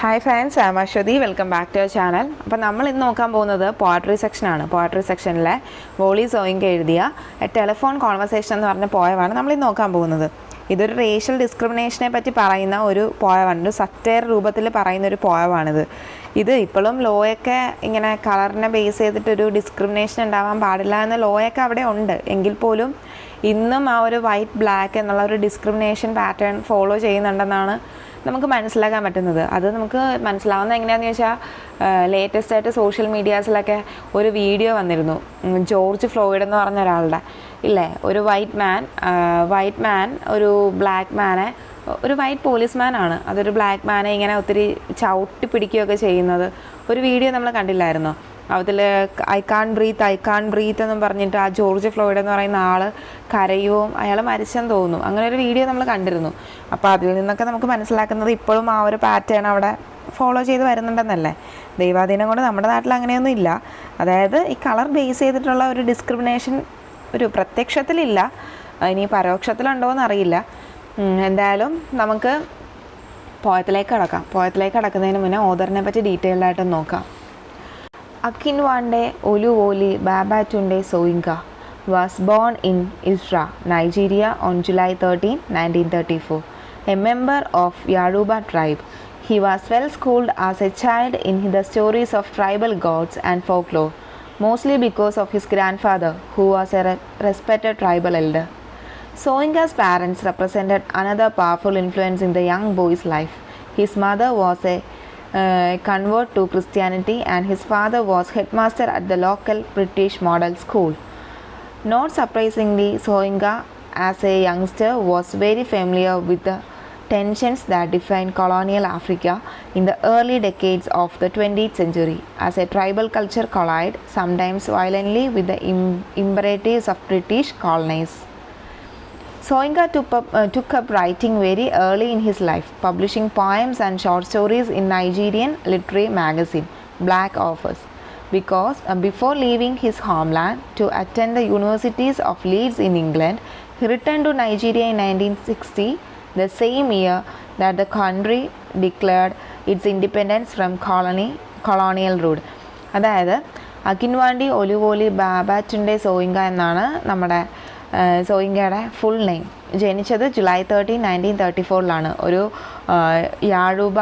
Hi friends, I am Aswathy. Welcome back to our channel. അപ്പോൾ നമ്മൾ ഇന്ന് നോക്കാൻ പോകുന്നത് പോയട്രി സെക്ഷനാണ്. പോയട്രി സെക്ഷനിലെ വോളി സോയിങ്ക എഴുതിയ എ ടെലിഫോൺ കോൺവെർസേഷൻ എന്ന് പറഞ്ഞ പോയമാണ് നമ്മളിന്ന് നോക്കാൻ പോകുന്നത്. ഇതൊരു റേഷ്യൽ ഡിസ്ക്രിമിനേഷനെ പറ്റി പറയുന്ന ഒരു പോയമാണ്, ഒരു സറ്റയർ രൂപത്തിൽ പറയുന്ന ഒരു പോയമാണിത്. ഇത് ഇപ്പോഴും ലോയൊക്കെ ഇങ്ങനെ കളറിനെ ബേസ് ചെയ്തിട്ടൊരു ഡിസ്ക്രിമിനേഷൻ ഉണ്ടാവാൻ പാടില്ല എന്ന ലോയൊക്കെ അവിടെ ഉണ്ട്. എങ്കിൽ പോലും ഇന്നും ആ ഒരു വൈറ്റ് ബ്ലാക്ക് എന്നുള്ള ഒരു ഡിസ്ക്രിമിനേഷൻ പാറ്റേൺ ഫോളോ ചെയ്യുന്നുണ്ടെന്നാണ് നമുക്ക് മനസ്സിലാക്കാൻ പറ്റുന്നത്. അത് നമുക്ക് മനസ്സിലാവുന്നത് എങ്ങനെയാണെന്ന് ചോദിച്ചാൽ, ലേറ്റസ്റ്റ് ആയിട്ട് സോഷ്യൽ മീഡിയാസിലൊക്കെ ഒരു വീഡിയോ വന്നിരുന്നു. ജോർജ് ഫ്ലോയിഡ് എന്ന് പറഞ്ഞ ഒരാളുടെ ഇല്ലേ, ഒരു വൈറ്റ് മാൻ ഒരു ബ്ലാക്ക് മാനെ, ഒരു വൈറ്റ് പോലീസ്മാനാണ്, അതൊരു ബ്ലാക്ക് മാനെ ഇങ്ങനെ ഒത്തിരി ചവിട്ടി പിടിക്കുകയൊക്കെ ചെയ്യുന്നത് ഒരു വീഡിയോ നമ്മൾ കണ്ടില്ലായിരുന്നോ? അതിൽ ഐ കാൺ ബ്രീത്ത് എന്നും പറഞ്ഞിട്ട് ആ ജോർജ് ഫ്ലോയിഡ് എന്ന് പറയുന്ന ആൾ കരയുവും, അയാൾ മരിച്ചെന്ന് തോന്നുന്നു. അങ്ങനെ ഒരു വീഡിയോ നമ്മൾ കണ്ടിരുന്നു. അപ്പോൾ അതിൽ നിന്നൊക്കെ നമുക്ക് മനസ്സിലാക്കുന്നത് ഇപ്പോഴും ആ ഒരു പാറ്റേൺ അവിടെ ഫോളോ ചെയ്ത് വരുന്നുണ്ടെന്നല്ലേ. ദൈവാധീനം കൊണ്ട് നമ്മുടെ നാട്ടിൽ അങ്ങനെയൊന്നും ഇല്ല. അതായത് ഈ കളർ ബേസ് ചെയ്തിട്ടുള്ള ഒരു ഡിസ്ക്രിമിനേഷൻ ഒരു പ്രത്യക്ഷത്തിലില്ല, ഇനി പരോക്ഷത്തിലുണ്ടോ എന്നറിയില്ല. എന്തായാലും നമുക്ക് പോയത്തിലേക്ക് കടക്കുന്നതിന് മുന്നേ ഓദറിനെ പറ്റി ഡീറ്റെയിൽഡായിട്ട് നോക്കാം. Akinwande Oluwole Babatunde Soyinka was born in Isra, Nigeria on July 13, 1934, a member of Yaruba tribe. He was well schooled as a child in the stories of tribal gods and folklore, mostly because of his grandfather, who was a respected tribal elder. Soyinka's parents represented another powerful influence in the young boy's life. His mother was a convert to Christianity and his father was headmaster at the local British model school. Not surprisingly, Soyinka as a youngster was very familiar with the tensions that defined colonial Africa in the early decades of the 20th century, as a tribal culture collided, sometimes violently, with the imperatives of British colonies. Soyinka took up writing very early in his life, publishing poems and short stories in Nigerian literary magazine Black Office. Before leaving his homeland to attend the universities of Leeds in England, he returned to Nigeria in 1960, the same year that the country declared its independence from colonial rule. അതായത് അകിൻവാണ്ടി ഒലുവോലി ബാബാറ്റുണ്ടെ Soyinka എന്നാണ് നമ്മുടെ സോയിങ്കയുടെ full name. ജനിച്ചത് July 13, 1934 ഒരു യാഴൂബ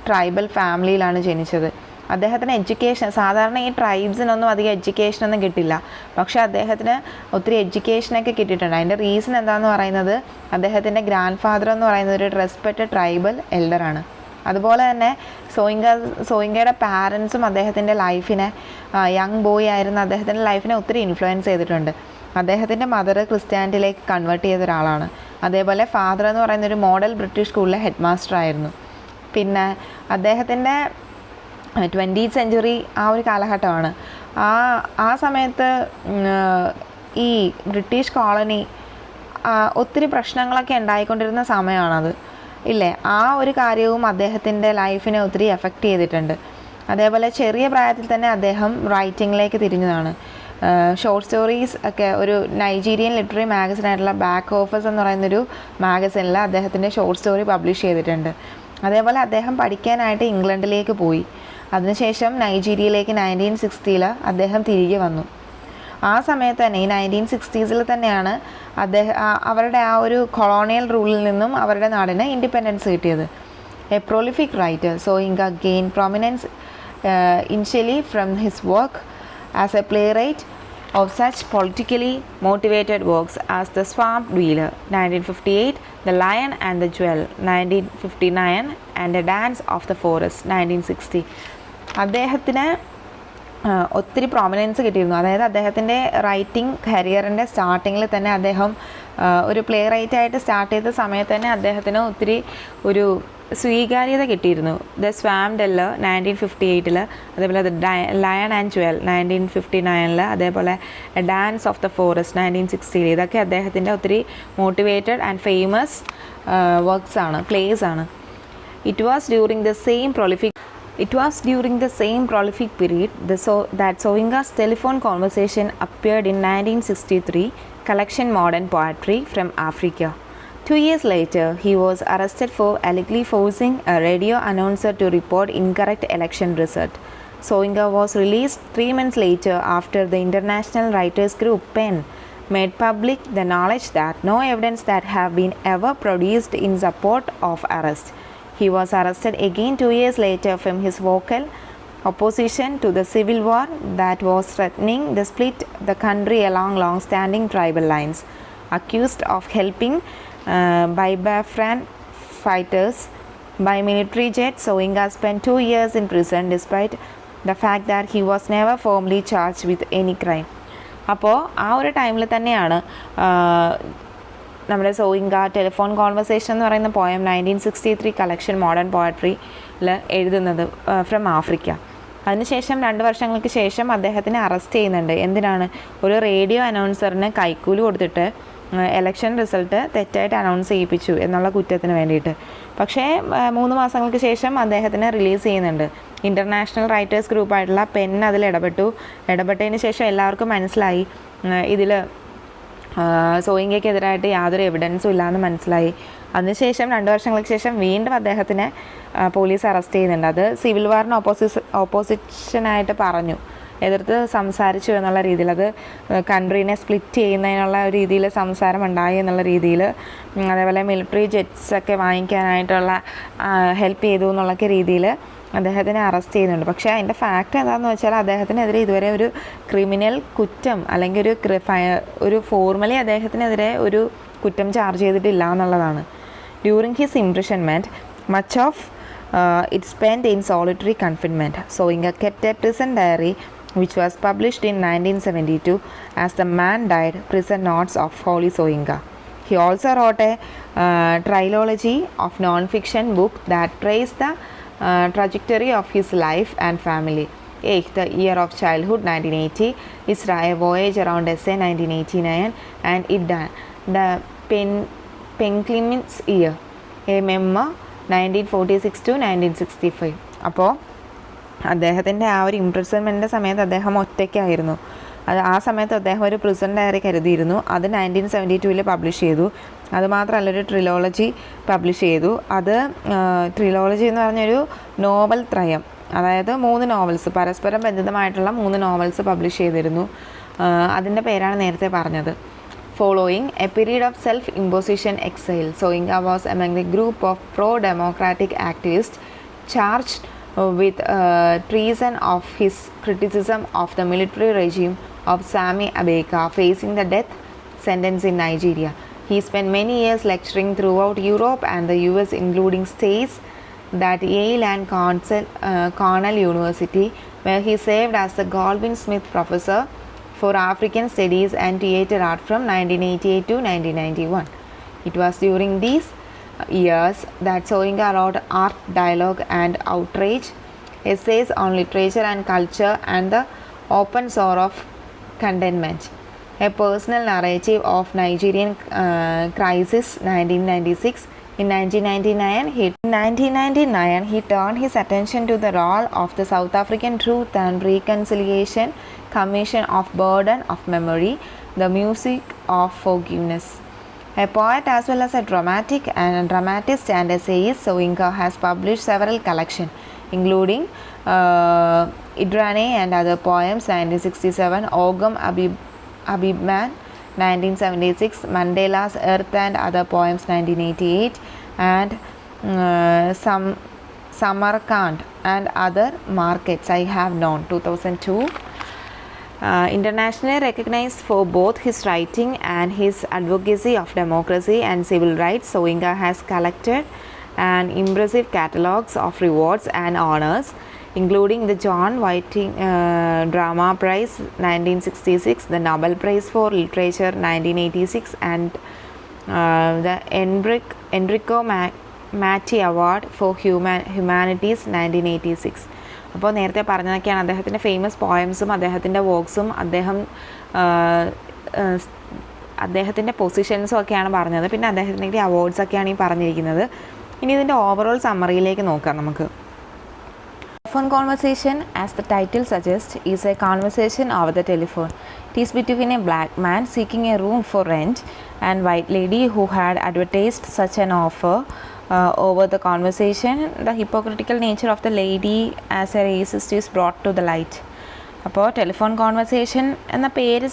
tribal ഫാമിലിയിലാണ് ജനിച്ചത്. അദ്ദേഹത്തിന് education, സാധാരണ ഈ ട്രൈബ്സിനൊന്നും അധികം എഡ്യൂക്കേഷനൊന്നും കിട്ടില്ല, പക്ഷേ അദ്ദേഹത്തിന് ഒത്തിരി എഡ്യൂക്കേഷനൊക്കെ കിട്ടിയിട്ടുണ്ട്. അതിൻ്റെ റീസൺ എന്താണെന്ന് പറയുന്നത്, അദ്ദേഹത്തിൻ്റെ ഗ്രാൻഡ് ഫാദർ എന്ന് പറയുന്നത് ഒരു റെസ്പെക്റ്റഡ് ട്രൈബൽ എൽഡറാണ്. അതുപോലെ തന്നെ സോയിങ്കയുടെ പാരൻസും അദ്ദേഹത്തിൻ്റെ ലൈഫിനെ, യങ് ബോയ് ആയിരുന്ന അദ്ദേഹത്തിൻ്റെ ലൈഫിനെ ഒത്തിരി ഇൻഫ്ലുവൻസ് ചെയ്തിട്ടുണ്ട്. അദ്ദേഹത്തിൻ്റെ മദർ ക്രിസ്ത്യാനിറ്റിയിലേക്ക് കൺവേർട്ട് ചെയ്ത ഒരാളാണ്. അതേപോലെ ഫാദർ എന്ന് പറയുന്ന ഒരു മോഡൽ ബ്രിട്ടീഷ് സ്കൂളിലെ ഹെഡ് മാസ്റ്റർ ആയിരുന്നു. പിന്നെ അദ്ദേഹത്തിൻ്റെ 20th സെഞ്ച്വറി ആ ഒരു കാലഘട്ടമാണ്. ആ സമയത്ത് ഈ ബ്രിട്ടീഷ് കോളനി ഒത്തിരി പ്രശ്നങ്ങളൊക്കെ ഉണ്ടായിക്കൊണ്ടിരുന്ന സമയമാണത് ഇല്ലേ. ആ ഒരു കാര്യവും അദ്ദേഹത്തിൻ്റെ ലൈഫിനെ ഒത്തിരി എഫക്റ്റ് ചെയ്തിട്ടുണ്ട്. അതേപോലെ ചെറിയ പ്രായത്തിൽ തന്നെ അദ്ദേഹം റൈറ്റിങ്ങിലേക്ക് തിരിഞ്ഞതാണ്. ഷോർട്ട് സ്റ്റോറീസ് ഒക്കെ ഒരു നൈജീരിയൻ ലിറ്റററി മാഗസിനായിട്ടുള്ള ബാക്ക് ഓഫീസ് എന്ന് പറയുന്നൊരു മാഗസിനിൽ അദ്ദേഹത്തിൻ്റെ ഷോർട്ട് സ്റ്റോറി പബ്ലിഷ് ചെയ്തിട്ടുണ്ട്. അതേപോലെ അദ്ദേഹം പഠിക്കാനായിട്ട് ഇംഗ്ലണ്ടിലേക്ക് പോയി. അതിനുശേഷം നൈജീരിയയിലേക്ക് 1960 അദ്ദേഹം തിരികെ വന്നു. ആ സമയത്ത് തന്നെ ഈ 1960s തന്നെയാണ് അവരുടെ ആ ഒരു കൊളോണിയൽ റൂളിൽ നിന്നും അവരുടെ നാടിന് ഇൻഡിപെൻഡൻസ് കിട്ടിയത്. A prolific writer, Soyinka gained prominence initially from his work as a playwright of such politically motivated works as The Swamp Dweller 1958, The Lion and the Jewel 1959 and A Dance of the Forest 1960. അദ്ദേഹത്തിന് ഒത്തിരി prominence കിട്ടിയിരുന്നു. അതായത് അദ്ദേഹത്തിൻ്റെ writing കരിയറിൻ്റെ സ്റ്റാർട്ടിങ്ങിൽ തന്നെ അദ്ദേഹം ഒരു play റൈറ്റായിട്ട് start ചെയ്ത സമയത്ത് തന്നെ അദ്ദേഹത്തിന് ഒത്തിരി ഒരു സ്വീകാര്യത കിട്ടിയിരുന്നു. ദ സ്വാം ഡെല്ലർ 1958, അതേപോലെ ദ ലയൺ ആൻഡ് ജുവൽ 1959, അതേപോലെ ഡാൻസ് ഓഫ് ദ ഫോറസ്റ്റ് 1960. ഇതൊക്കെ അദ്ദേഹത്തിൻ്റെ ഒത്തിരി മോട്ടിവേറ്റഡ് ആൻഡ് ഫേമസ് വർക്ക്സ് ആണ്, പ്ലേസ് ആണ്. It was during the same prolific period that Soyinka's telephone conversation appeared in 1963 collection Modern Poetry from Africa. 2 years later, he was arrested for allegedly forcing a radio announcer to report incorrect election result. Soyinka was released 3 months later after the international writers group PEN made public the knowledge that no evidence that have been ever produced in support of arrest. He was arrested again 2 years later from his vocal opposition to the civil war that was threatening to split the country along long-standing tribal lines. Accused of helping Biafran fighters by military jet, Soyinka spent 2 years in prison despite the fact that he was never formally charged with any crime. അപ്പോൾ ആ ഒരു ടൈമിൽ തന്നെയാണ് നമ്മുടെ Soyinka telephone conversation എന്ന് പറയുന്ന poem 1963 collection modern പോയട്രിയിൽ എഴുതുന്നത് from Africa. അതിനുശേഷം 2 വർഷങ്ങൾക്ക് ശേഷം അദ്ദേഹത്തിനെ അറസ്റ്റ് ചെയ്യുന്നുണ്ട്. എന്തിനാണ്? ഒരു റേഡിയോ അനൗൺസറിന് കൈക്കൂലി കൊടുത്തിട്ട് ഇലക്ഷൻ റിസൾട്ട് തെറ്റായിട്ട് അനൗൺസ് ചെയ്യിപ്പിച്ചു എന്നുള്ള കുറ്റത്തിന് വേണ്ടിയിട്ട്. പക്ഷേ 3 മാസങ്ങൾക്ക് ശേഷം അദ്ദേഹത്തിനെ റിലീസ് ചെയ്യുന്നുണ്ട്. ഇൻ്റർനാഷണൽ റൈറ്റേഴ്സ് ഗ്രൂപ്പായിട്ടുള്ള പെൻ അതിൽ ഇടപെട്ടതിന് ശേഷം എല്ലാവർക്കും മനസ്സിലായി ഇതിൽ സോയിങ്കയ്ക്കെതിരായിട്ട് യാതൊരു എവിഡൻസും ഇല്ലയെന്ന് മനസ്സിലായി. അതിനുശേഷം 2 വർഷങ്ങൾക്ക് ശേഷം വീണ്ടും അദ്ദേഹത്തിനെ പോലീസ് അറസ്റ്റ് ചെയ്യുന്നുണ്ട്. അത് സിവിൽ വാറിന് ഓപ്പോസിഷനായിട്ട് പറഞ്ഞു, എതിർത്ത് സംസാരിച്ചു എന്നുള്ള രീതിയിൽ, അത് കൺട്രീനെ സ്പ്ലിറ്റ് ചെയ്യുന്നതിനുള്ള ഒരു രീതിയിൽ സംസാരം ഉണ്ടായി എന്നുള്ള രീതിയിൽ, അതേപോലെ മിലിറ്ററി ജെറ്റ്സൊക്കെ വാങ്ങിക്കാനായിട്ടുള്ള ഹെൽപ്പ് ചെയ്തു എന്നുള്ളൊക്കെ രീതിയിൽ അദ്ദേഹത്തിനെ അറസ്റ്റ് ചെയ്യുന്നുണ്ട്. പക്ഷേ അതിൻ്റെ ഫാക്റ്റ് എന്താണെന്ന് വെച്ചാൽ അദ്ദേഹത്തിനെതിരെ ഇതുവരെ ഒരു ക്രിമിനൽ കുറ്റം അല്ലെങ്കിൽ ഒരു ഫോർമലി അദ്ദേഹത്തിനെതിരെ ഒരു കുറ്റം ചാർജ് ചെയ്തിട്ടില്ല എന്നുള്ളതാണ്. During his imprisonment much of it spend in solitary confinement. Soyinka kept a prison diary which was published in 1972 as The Man Died, Prison Notes of Wole Soyinka. He also wrote a trilogy of non-fiction book that traced the trajectory of his life and family. The Year of Childhood 1980, Isra, A Voyage Around SA 1989, and Idda, The Penguin's Year, a memoir 1946 to 1965. അപ്പോൾ അദ്ദേഹത്തിൻ്റെ ആ ഒരു ഇംപ്രിസൺമെൻറ്റിൻ്റെ സമയത്ത് അദ്ദേഹം ഒറ്റയ്ക്കായിരുന്നു. ആ സമയത്ത് അദ്ദേഹം ഒരു പ്രിസൺ ഡയറി കരുതിയിരുന്നു. അത് 1972 പബ്ലിഷ് ചെയ്തു. അതുമാത്രമല്ല, ഒരു ട്രിലോളജി പബ്ലിഷ് ചെയ്തു. അത് ട്രിലോളജി എന്ന് പറഞ്ഞൊരു നോവൽ ത്രയം, അതായത് 3 നോവൽസ്, പരസ്പരം ബന്ധിതമായിട്ടുള്ള 3 നോവൽസ് പബ്ലിഷ് ചെയ്തിരുന്നു. അതിൻ്റെ പേരാണ് നേരത്തെ പറഞ്ഞത്. Following a period of self-imposition exile, Soyinka was among the group of pro-democratic activists charged with treason of his criticism of the military regime of Sami Abeka, facing the death sentence in Nigeria. He spent many years lecturing throughout Europe and the US, including stays at Yale and Cornell University, where he served as the Goldwin Smith Professor for African Studies and Theatre Art from 1988 to 1991. It was during these years that Soyinka wrote Art, Dialogue and Outrage, essays on literature and culture, and The Open Sore of Contentment, a personal narrative of Nigerian crisis 1996. In 1999, he turned his attention to the role of the South African Truth and Reconciliation Commission of Burden of Memory, the Music of Forgiveness. A poet as well as a dramatist and essayist, Soyinka has published several collections, including Idrane and Other Poems 1967, Ogum Abibman 1976, Mandela's Earth and Other Poems 1988, and Samarkand and Other Markets I Have Known 2002. Internationally recognized for both his writing and his advocacy of democracy and civil rights, Soyinka has collected an impressive catalogues of rewards and honors, including the John Whiting Drama Prize 1966, the Nobel Prize for Literature 1986, and the Enrico Mattei Award for Humanities 1986. അപ്പോൾ നേരത്തെ പറഞ്ഞതൊക്കെയാണ് അദ്ദേഹത്തിൻ്റെ famous പോയംസും അദ്ദേഹത്തിൻ്റെ വർക്ക്സും അദ്ദേഹത്തിൻ്റെ പൊസിഷൻസും ഒക്കെയാണ് പറഞ്ഞത്. പിന്നെ അദ്ദേഹത്തിൻ്റെ അവാർഡ്സൊക്കെയാണ് ഈ പറഞ്ഞിരിക്കുന്നത്. ഇനി ഇതിൻ്റെ ഓവറോൾ സമ്മറിയിലേക്ക് നോക്കാം നമുക്ക്. Telephone conversation, as the title suggests, is a conversation over the telephone. It is between a black man seeking a room for rent and white lady who had advertised such an offer. Over the conversation, the hypocritical nature of the lady as a racist is brought to the light. അപ്പോൾ telephone conversation എന്ന പേര്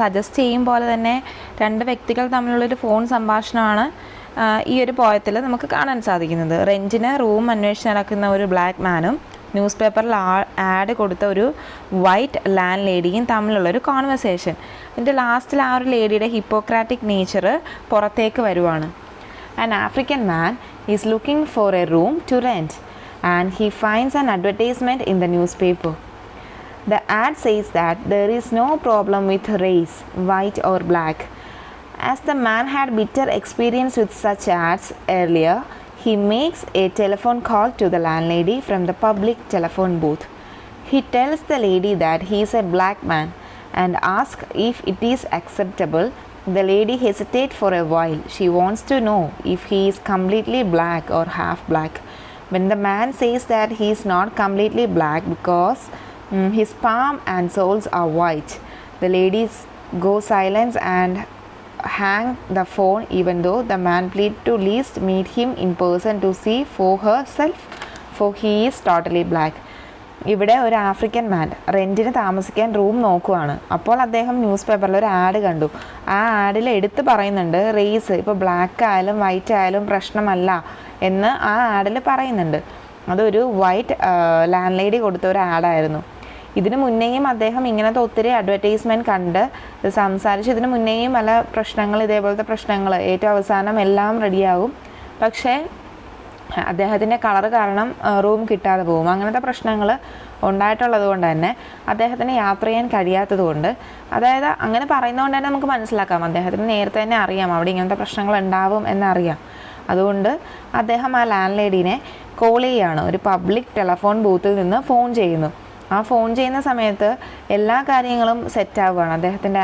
suggest ചെയ്യും പോലെ തന്നെ രണ്ട് വ്യക്തികൾ തമ്മിലുള്ളൊരു phone സംഭാഷണമാണ് ഈ ഒരു പോയത്തിൽ നമുക്ക് കാണാൻ സാധിക്കുന്നത്. റെൻറ്റിന് റൂം അന്വേഷിച്ച് നടക്കുന്ന ഒരു ബ്ലാക്ക് മാനും ന്യൂസ് പേപ്പറിൽ ആഡ് കൊടുത്ത ഒരു വൈറ്റ് ലാൻഡ് ലേഡിയും തമ്മിലുള്ളൊരു കോൺവെർസേഷൻ. ഇതിൻ്റെ ലാസ്റ്റിൽ ആ ഒരു ലേഡിയുടെ ഹിപ്പോക്രാറ്റിക് നേച്ചർ പുറത്തേക്ക് വരുവാണ്. An African man is looking for a room to rent and he finds an advertisement in the newspaper. The ad says that there is no problem with race, white or black. As the man had bitter experience with such ads earlier, he makes a telephone call to the landlady from the public telephone booth. He tells the lady that he is a black man and asks if it is acceptable. The lady hesitates for a while. She wants to know if he is completely black or half black. When the man says that he is not completely black because his palm and soles are white, the lady goes silent and hang the phone, even though the man pleads to least meet him in person to see for herself, for he is totally black. ഇവിടെ ഒരു African മാൻ റെൻറ്റിന് താമസിക്കാൻ room നോക്കുവാണ്. അപ്പോൾ അദ്ദേഹം news പേപ്പറിൽ ഒരു add കണ്ടു. ആ ആഡിൽ എടുത്ത് പറയുന്നുണ്ട് റേസ് ഇപ്പോൾ ബ്ലാക്ക് ആയാലും വൈറ്റ് ആയാലും പ്രശ്നമല്ല എന്ന് ആ ആഡിൽ പറയുന്നുണ്ട്. അതൊരു വൈറ്റ് ലാൻഡ് ലേഡി കൊടുത്ത ഒരു ആഡായിരുന്നു. ഇതിനു മുന്നേയും അദ്ദേഹം ഇങ്ങനത്തെ ഒത്തിരി അഡ്വർടൈസ്മെൻറ്റ് കണ്ട് സംസാരിച്ച് ഇതിനു മുന്നേയും പല പ്രശ്നങ്ങൾ ഇതേപോലത്തെ പ്രശ്നങ്ങൾ ഏറ്റവും അവസാനം എല്ലാം റെഡിയാകും, പക്ഷേ അദ്ദേഹത്തിൻ്റെ കളർ കാരണം റൂം കിട്ടാതെ പോകും. അങ്ങനത്തെ പ്രശ്നങ്ങൾ ഉണ്ടായിട്ടുള്ളത് കൊണ്ട് തന്നെ അദ്ദേഹത്തിന് യാത്ര ചെയ്യാൻ കഴിയാത്തത് കൊണ്ട്, അതായത് അങ്ങനെ പറയുന്നതുകൊണ്ട് തന്നെ നമുക്ക് മനസ്സിലാക്കാം അദ്ദേഹത്തിന് നേരത്തെ തന്നെ അറിയാം അവിടെ ഇങ്ങനത്തെ പ്രശ്നങ്ങൾ ഉണ്ടാവും എന്നറിയാം. അതുകൊണ്ട് അദ്ദേഹം ആ ലാൻഡ് ലേഡീനെ കോൾ ചെയ്യുകയാണ്. ഒരു പബ്ലിക് ടെലിഫോൺ ബൂത്തിൽ നിന്ന് ഫോൺ ചെയ്യുന്നു. ആ ഫോൺ ചെയ്യുന്ന സമയത്ത് എല്ലാ കാര്യങ്ങളും സെറ്റാവുകയാണ്. അദ്ദേഹത്തിൻ്റെ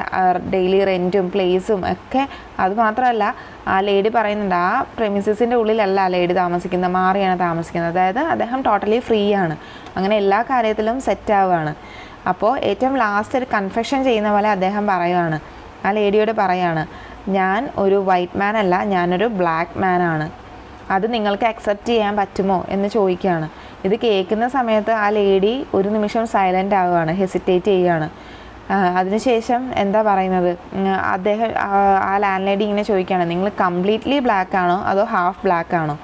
ഡെയിലി റെൻറ്റും പ്ലേസും ഒക്കെ. അതുമാത്രമല്ല ആ ലേഡി പറയുന്നുണ്ട് ആ പ്രെമിസസിൻ്റെ ഉള്ളിലല്ല ആ ലേഡി താമസിക്കുന്നത്, മാറിയാണ് താമസിക്കുന്നത്. അതായത് അദ്ദേഹം ടോട്ടലി ഫ്രീ ആണ്. അങ്ങനെ എല്ലാ കാര്യത്തിലും സെറ്റാവുകയാണ്. അപ്പോൾ ഏറ്റവും ലാസ്റ്റ് ഒരു കൺഫെഷൻ ചെയ്യുന്ന പോലെ അദ്ദേഹം പറയുകയാണ്, ആ ലേഡിയോട് പറയുകയാണ്, ഞാൻ ഒരു വൈറ്റ് മാൻ അല്ല, ഞാനൊരു ബ്ലാക്ക് മാനാണ്, അത് നിങ്ങൾക്ക് അക്സെപ്റ്റ് ചെയ്യാൻ പറ്റുമോ എന്ന് ചോദിക്കുകയാണ്. ഇത് കേൾക്കുന്ന സമയത്ത് ആ ലേഡി ഒരു നിമിഷം സൈലൻ്റ് ആവുകയാണ്, ഹെസിറ്റേറ്റ് ചെയ്യുകയാണ്. അതിനുശേഷം എന്താ പറയുന്നത്, അദ്ദേഹം ആ ലാൻഡ് ലേഡി ഇങ്ങനെ ചോദിക്കുകയാണ്, നിങ്ങൾ കംപ്ലീറ്റ്ലി ബ്ലാക്ക് ആണോ അതോ ഹാഫ് ബ്ലാക്ക് ആണോ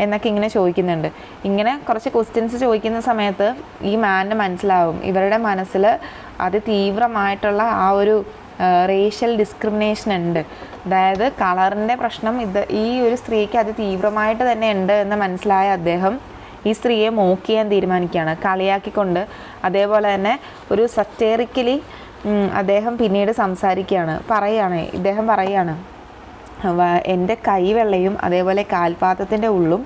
എന്നൊക്കെ ഇങ്ങനെ ചോദിക്കുന്നുണ്ട്. ഇങ്ങനെ കുറച്ച് ക്വസ്റ്റ്യൻസ് ചോദിക്കുന്ന സമയത്ത് ഈ മാനിന് മനസ്സിലാവും ഇവരുടെ മനസ്സിൽ അതിതീവ്രമായിട്ടുള്ള ആ ഒരു റേഷ്യൽ ഡിസ്ക്രിമിനേഷൻ ഉണ്ട്. അതായത് കളറിൻ്റെ പ്രശ്നം ഈ ഒരു സ്ത്രീക്ക് അതിതീവ്രമായിട്ട് തന്നെ ഉണ്ട് എന്ന് മനസ്സിലായ അദ്ദേഹം ഈ സ്ത്രീയെ മോക്ക് ചെയ്യാൻ തീരുമാനിക്കുകയാണ്, കളിയാക്കിക്കൊണ്ട്. അതേപോലെ തന്നെ ഒരു സറ്റേറിക്കലി അദ്ദേഹം പിന്നീട് സംസാരിക്കുകയാണ്, ഇദ്ദേഹം പറയുകയാണ്, എൻ്റെ കൈവെള്ളയും അതേപോലെ കാൽപാദത്തിൻ്റെ ഉള്ളും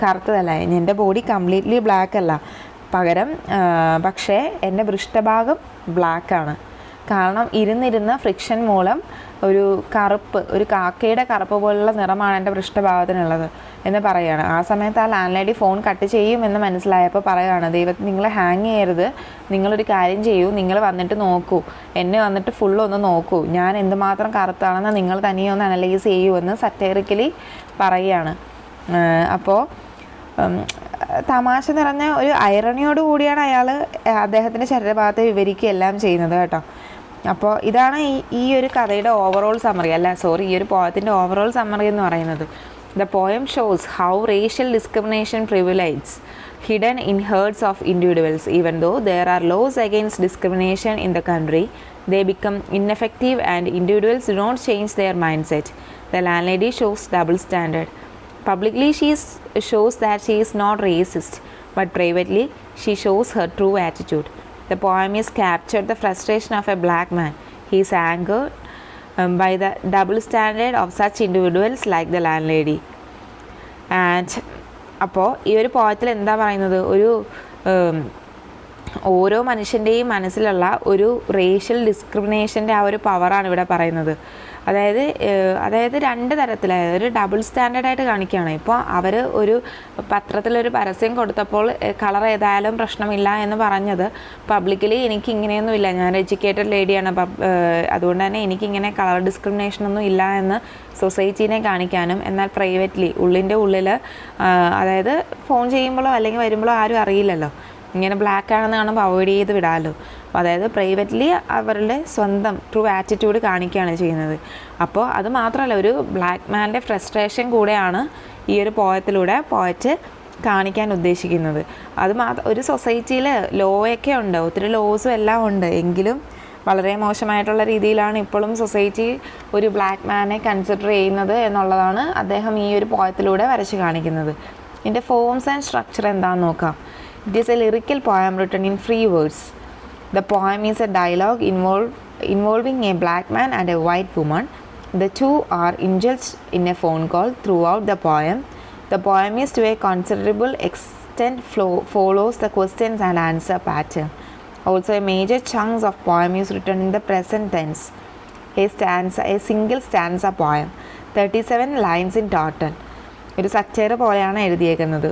കറുത്തതല്ല, എൻ്റെ ബോഡി കംപ്ലീറ്റ്ലി ബ്ലാക്ക് അല്ല, പകരം പക്ഷേ എൻ്റെ പൃഷ്ഠഭാഗം ബ്ലാക്കാണ്. കാരണം ഇരുന്നിരുന്ന ഫ്രിക്ഷൻ മൂലം ഒരു കറുപ്പ്, ഒരു കാക്കയുടെ കറുപ്പ് പോലുള്ള നിറമാണ് എൻ്റെ പൃഷ്ഠഭാഗത്തിനുള്ളത് എന്ന് പറയുകയാണ്. ആ സമയത്ത് ആ ലാൻഡ് ലേഡി ഫോൺ കട്ട് ചെയ്യുമെന്ന് മനസ്സിലായപ്പോൾ പറയുകയാണ്, ദൈവത്തിന് നിങ്ങൾ ഹാങ് ചെയ്യരുത്, നിങ്ങളൊരു കാര്യം ചെയ്യൂ, നിങ്ങൾ വന്നിട്ട് നോക്കൂ, എന്നെ വന്നിട്ട് ഫുള്ളൊന്ന് നോക്കൂ, ഞാൻ എന്തുമാത്രം കറുത്താണെന്ന് നിങ്ങൾ തനിയെ ഒന്ന് അനലൈസ് ചെയ്യൂ എന്ന് സറ്റേറിക്കലി പറയുകയാണ്. അപ്പോൾ തമാശ നിറഞ്ഞ ഒരു ഐറണിയോട് കൂടിയാണ് അയാൾ അദ്ദേഹത്തിൻ്റെ ശരീരഭാഗത്തെ വിവരിക്കുകയെല്ലാം ചെയ്യുന്നത് കേട്ടോ. അപ്പോൾ ഇതാണ് ഈ ഒരു കഥയുടെ ഓവറോൾ സമ്മറി, ഈ ഒരു പോയത്തിൻ്റെ ഓവറോൾ സമ്മറി എന്ന് പറയുന്നത്. The poem shows how racial discrimination privileges hidden in hearts of individuals. Even though there are laws against discrimination in the country, they become ineffective and individuals do not change their mindset. The landlady shows double standard. Publicly she shows that she is not racist, but privately she shows her true attitude. The poem is captured the frustration of a black man. He is angered by the double standard of such individuals like the landlady. And അപ്പോൾ ഈ ഒരു പോയത്തിൽ എന്താ പറയുന്നത്, ഓരോ മനുഷ്യൻ്റെയും മനസ്സിലുള്ള ഒരു racial ഡിസ്ക്രിമിനേഷൻ്റെ ആ ഒരു പവറാണ് ഇവിടെ പറയുന്നത്. അതായത് രണ്ട് തരത്തിലായത് ഒരു ഡബിൾ സ്റ്റാൻഡേർഡായിട്ട് കാണിക്കുകയാണ്. ഇപ്പോൾ അവർ ഒരു പത്രത്തിലൊരു പരസ്യം കൊടുത്തപ്പോൾ കളർ ഏതായാലും പ്രശ്നമില്ല എന്ന് പറഞ്ഞത് പബ്ലിക്കലി എനിക്ക് ഇങ്ങനെയൊന്നുമില്ല, ഞാൻ എഡ്യൂക്കേറ്റഡ് ലേഡിയാണ്, അതുകൊണ്ട് തന്നെ എനിക്കിങ്ങനെ കളർ ഡിസ്ക്രിമിനേഷനൊന്നും ഇല്ല എന്ന് സൊസൈറ്റീനെ കാണിക്കാനും, എന്നാൽ പ്രൈവറ്റ്ലി ഉള്ളിൻ്റെ ഉള്ളിൽ അതായത് ഫോൺ ചെയ്യുമ്പോഴോ അല്ലെങ്കിൽ വരുമ്പോഴോ ആരും അറിയില്ലല്ലോ, ഇങ്ങനെ ബ്ലാക്ക് ആണെന്ന് കാണുമ്പോൾ അവോയ്ഡ് ചെയ്ത് വിടാമല്ലോ. അപ്പോൾ അതായത് പ്രൈവറ്റ്ലി അവരുടെ സ്വന്തം ട്രൂ ആറ്റിറ്റ്യൂഡ് കാണിക്കുകയാണ് ചെയ്യുന്നത്. അപ്പോൾ അത് മാത്രമല്ല, ഒരു ബ്ലാക്ക് മാൻ്റെ ഫ്രസ്ട്രേഷൻ കൂടെയാണ് ഈ ഒരു പോയറ്റ് കാണിക്കാൻ ഉദ്ദേശിക്കുന്നത്. അത് ഒരു സൊസൈറ്റിയിൽ ലോയൊക്കെ ഉണ്ട്, ഒത്തിരി ലോസും എല്ലാം ഉണ്ട്, എങ്കിലും വളരെ മോശമായിട്ടുള്ള രീതിയിലാണ് ഇപ്പോഴും സൊസൈറ്റി ഒരു ബ്ലാക്ക് മാനെ കൺസിഡർ ചെയ്യുന്നത് എന്നുള്ളതാണ് അദ്ദേഹം ഈ ഒരു പോയത്തിലൂടെ വരച്ച് കാണിക്കുന്നത്. ഇതിൻ്റെ ഫോംസ് ആൻഡ് സ്ട്രക്ചർ എന്താണെന്ന് നോക്കാം. It is a lyrical poem written in free words. The poem is a dialogue involving a black man and a white woman. The two are indulged in a phone call throughout the poem. The poem is to a considerable extent follows the questions and answer pattern. Also, a major chunk of poem is written in the present tense. A single stanza poem, 37 lines in total. ഒരു സച്ചേറ് പോലെയാണ് എഴുതിയേക്കുന്നത്.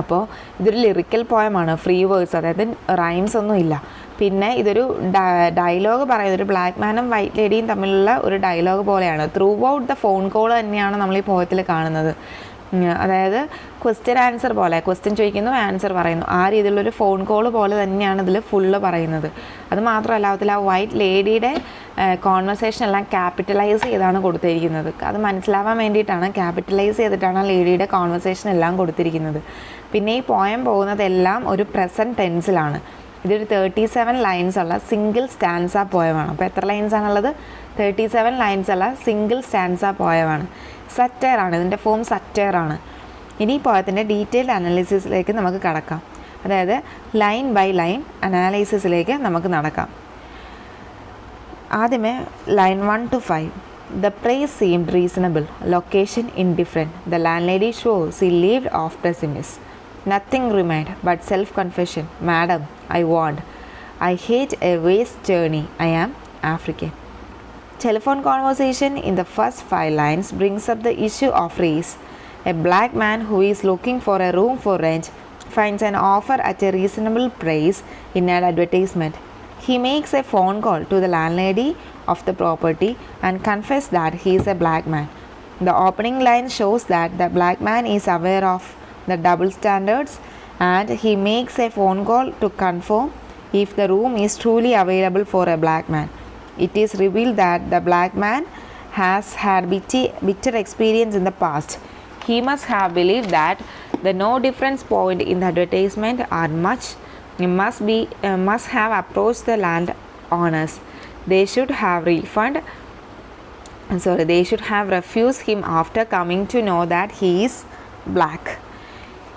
അപ്പോൾ ഇതൊരു lyrical പോയമാണ്, free words, അതായത് rhymes ഒന്നും ഇല്ല. പിന്നെ ഇതൊരു dialogue പറയുന്നത് ഒരു ബ്ലാക്ക് മാനും വൈറ്റ് ലേഡിയും തമ്മിലുള്ള ഒരു ഡയലോഗ് പോലെയാണ്. Through out the phone call തന്നെയാണ് നമ്മൾ ഈ പോയത്തിൽ കാണുന്നത്. അതായത് ക്വസ്റ്റ്യൻ ആൻസർ പോലെ, ക്വസ്റ്റ്യൻ ചോദിക്കുന്നു ആൻസർ പറയുന്നു, ആ രീതിയിലുള്ളൊരു ഫോൺ കോൾ പോലെ തന്നെയാണ് ഇതിൽ ഫുള്ള് പറയുന്നത്. അത് മാത്രമല്ല അതിൽ ആ വൈറ്റ് ലേഡിയുടെ കോൺവെർസേഷൻ എല്ലാം ക്യാപിറ്റലൈസ് ചെയ്താണ് കൊടുത്തിരിക്കുന്നത്. അത് മനസ്സിലാവാൻ വേണ്ടിയിട്ടാണ് ക്യാപിറ്റലൈസ് ചെയ്തിട്ടാണ് ആ ലേഡിയുടെ കോൺവെർസേഷൻ എല്ലാം കൊടുത്തിരിക്കുന്നത്. പിന്നെ ഈ പോയം പോകുന്നതെല്ലാം ഒരു പ്രസൻറ്റ് ടെൻസിലാണ്. ഇതൊരു 37 ലൈൻസ് ഉള്ള സിംഗിൾ സ്റ്റാൻസ പോയമാണ്. അപ്പോൾ എത്ര ലൈൻസ് ആണുള്ളത്? 37 ലൈൻസ് ഉള്ള സിംഗിൾ സ്റ്റാൻസ പോയമാണ്. സറ്റയറാണ്, ഇതിൻ്റെ ഫോം സറ്റയറാണ്. ഇനി ഈ പോയത്തിൻ്റെ ഡീറ്റെയിൽഡ് അനാലിസിസിലേക്ക് നമുക്ക് കടക്കാം. അതായത് ലൈൻ ബൈ ലൈൻ അനാലിസിസിലേക്ക് നമുക്ക് നടക്കാം. ആദ്യമേ line 1 to 5. The praise seemed reasonable. Location indifferent. The landlady swore she lived off pessimists. Nothing remained but self-confession. Madam, I warned. I hate a waste journey. I am African. Telephone conversation in the first 5 lines brings up the issue of race. A black man who is looking for a room for rent finds an offer at a reasonable price in an advertisement. He makes a phone call to the landlady of the property and confesses that he is a black man. The opening line shows that the black man is aware of the double standards and he makes a phone call to confirm if the room is truly available for a black man. It is revealed that the black man has had bitter experience in the past. He must have believed that the no difference point in the advertisement are much. He must have approached the land owners. They should have refused him after coming to know that he is black.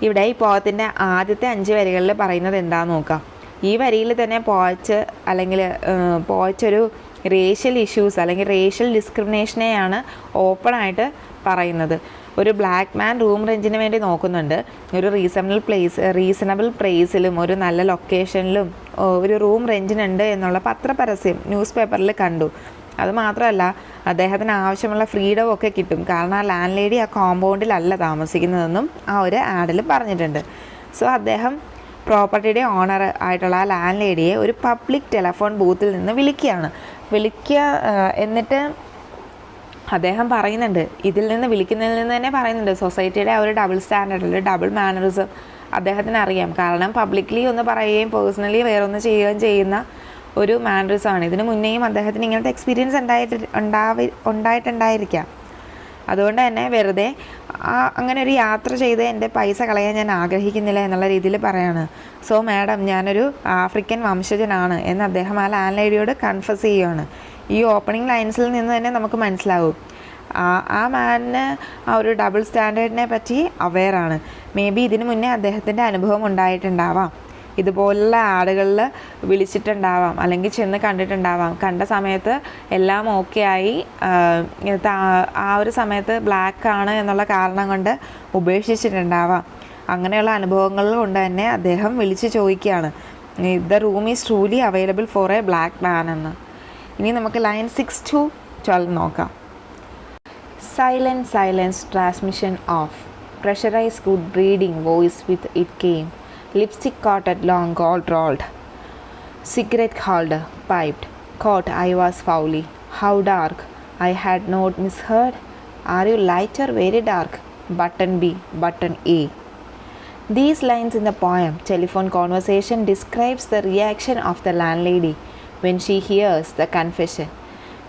ഇവിടെ ഈ പോയത്തിൻ്റെ ആദ്യത്തെ 5 വരികളിൽ പറയുന്നത് എന്താണെന്ന് നോക്കാം. ഈ വരിയിൽ തന്നെ പോയച്ചൊരു റേഷ്യൽ ഇഷ്യൂസ് അല്ലെങ്കിൽ റേഷ്യൽ ഡിസ്ക്രിമിനേഷനെയാണ് ഓപ്പണായിട്ട് പറയുന്നത്. ഒരു ബ്ലാക്ക് മാൻ റൂം റെൻറ്റിന് വേണ്ടി നോക്കുന്നുണ്ട്, ഒരു റീസണബിൾ പ്രൈസിലും ഒരു നല്ല ലൊക്കേഷനിലും ഒരു റൂം റെൻറ്റിനുണ്ട് എന്നുള്ള പത്രപരസ്യം ന്യൂസ് പേപ്പറിൽ കണ്ടു. അതുമാത്രമല്ല അദ്ദേഹത്തിന് ആവശ്യമുള്ള ഫ്രീഡം ഒക്കെ കിട്ടും, കാരണം ആ ലാൻഡ് ലേഡി ആ കോമ്പൗണ്ടിലല്ല താമസിക്കുന്നതെന്നും ആ ഒരു ആഡിൽ പറഞ്ഞിട്ടുണ്ട്. സോ അദ്ദേഹം പ്രോപ്പർട്ടിയുടെ ഓണർ ആയിട്ടുള്ള ആ ലാൻഡ് ലേഡിയെ ഒരു പബ്ലിക് ടെലിഫോൺ ബൂത്തിൽ നിന്ന് വിളിക്കുക. എന്നിട്ട് അദ്ദേഹം പറയുന്നുണ്ട്, വിളിക്കുന്നതിൽ നിന്ന് തന്നെ പറയുന്നുണ്ട് സൊസൈറ്റിയുടെ ആ ഒരു ഡബിൾ സ്റ്റാൻഡേർഡ്, ഡബിൾ മാനറിസം അദ്ദേഹത്തിന് അറിയാം. കാരണം പബ്ലിക്ലി ഒന്ന് പറയുകയും പേഴ്സണലി വേറൊന്ന് ചെയ്യുകയും ചെയ്യുന്ന ഒരു മാനറിസമാണ്. ഇതിന് മുന്നേയും അദ്ദേഹത്തിന് ഇങ്ങനത്തെ എക്സ്പീരിയൻസ് ഉണ്ടായിട്ടുണ്ടായിരിക്കാം. അതുകൊണ്ട് തന്നെ വെറുതെ അങ്ങനെ ഒരു യാത്ര ചെയ്ത് എൻ്റെ പൈസ കളയാൻ ഞാൻ ആഗ്രഹിക്കുന്നില്ല എന്നുള്ള രീതിയിൽ പറയാണ്. സോ മാഡം, ഞാനൊരു ആഫ്രിക്കൻ വംശജനാണ് എന്ന് അദ്ദേഹം ആ ലാൻഡ് ലേഡിയോട് കൺഫസ് ചെയ്യുകയാണ്. ഈ ഓപ്പണിംഗ് ലൈൻസിൽ നിന്ന് തന്നെ നമുക്ക് മനസ്സിലാവും ആ മാനിന് ആ ഒരു ഡബിൾ സ്റ്റാൻഡേർഡിനെ പറ്റി അവെയറാണ്. മേ ബി ഇതിനു മുന്നേ അദ്ദേഹത്തിൻ്റെ അനുഭവം ഉണ്ടായിട്ടുണ്ടാവാം, ഇതുപോലുള്ള ആളുകളിൽ വിളിച്ചിട്ടുണ്ടാവാം, അല്ലെങ്കിൽ ചെന്ന് കണ്ടിട്ടുണ്ടാവാം. കണ്ട സമയത്ത് എല്ലാം ഓക്കെ ആയി, ആ ഒരു സമയത്ത് ബ്ലാക്ക് ആണ് എന്നുള്ള കാരണം കൊണ്ട് ഉപേക്ഷിച്ചിട്ടുണ്ടാവാം. അങ്ങനെയുള്ള അനുഭവങ്ങൾ കൊണ്ട് തന്നെ അദ്ദേഹം വിളിച്ച് ചോദിക്കുകയാണ്, the room is truly available for A black man എന്ന്. ഇനി നമുക്ക് ലൈൻ 6 to 12 നോക്കാം. Silence, transmission off. Pressurized good breeding voice with it came. Lipstick cotted long gold rolled. Cigarette holder piped. Caught I was foully. How dark, I had not misheard. Are you light or very dark? Button B, button A. These lines in the poem Telephone Conversation describes the reaction of the landlady when she hears the confession.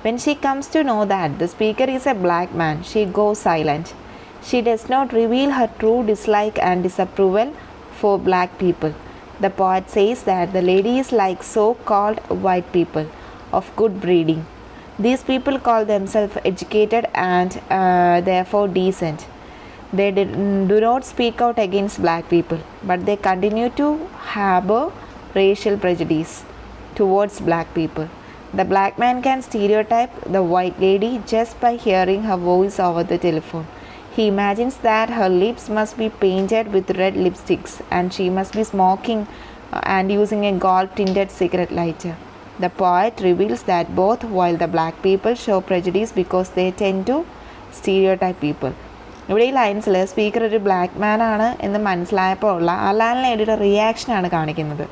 When she comes to know that the speaker is a black man, she goes silent. She does not reveal her true dislike and disapproval for black people. The poet says that the lady is like so-called white people of good breeding. These people call themselves educated and therefore decent. They do not speak out against black people, but they continue to harbor racial prejudice towards black people. The black man can stereotype the white lady just by hearing her voice over the telephone. He imagines that her lips must be painted with red lipsticks and she must be smoking and using a gold-tinted cigarette lighter. The poet reveals that both, while the black people show prejudice because they tend to stereotype people. ഇവിടെ ഈ ലൈൻസിൽ speaker ഒരു black man ആണ് എന്ന് മനസ്സിലായപ്പോൾ ഉള്ള ആ land ലേഡിയുടെ റിയാക്ഷനാണ് കാണിക്കുന്നത്.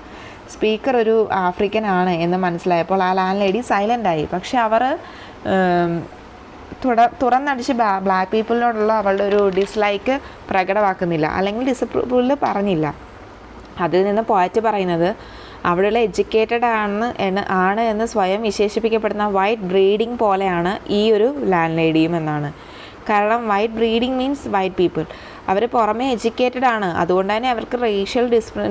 Speaker ഒരു ആഫ്രിക്കൻ ആണ് എന്ന് മനസ്സിലായപ്പോൾ ആ ലാൻഡ് ലേഡി സൈലൻ്റ് ആയി. പക്ഷെ അവർ തുറന്നടിച്ച് ബ്ലാക്ക് പീപ്പിളിനോടുള്ള അവളുടെ ഒരു ഡിസ്ലൈക്ക് പ്രകടമാക്കുന്നില്ല, അല്ലെങ്കിൽ ഡിസപ്രൂവൽ പറഞ്ഞില്ല. അതിൽ നിന്ന് പോയറ്റ് പറയുന്നത് അവിടെയുള്ള എഡ്യൂക്കേറ്റഡ് ആണ് എന്ന് സ്വയം വിശേഷിപ്പിക്കപ്പെടുന്ന വൈറ്റ് ബ്രീഡിങ് പോലെയാണ് ഈ ഒരു ലാൻഡ് ലേഡിയും എന്നാണ്. കാരണം white breeding means white people. അവർ പുറമേ എഡ്യൂക്കേറ്റഡ് ആണ്, അതുകൊണ്ട് തന്നെ അവർക്ക് റേഷ്യൽ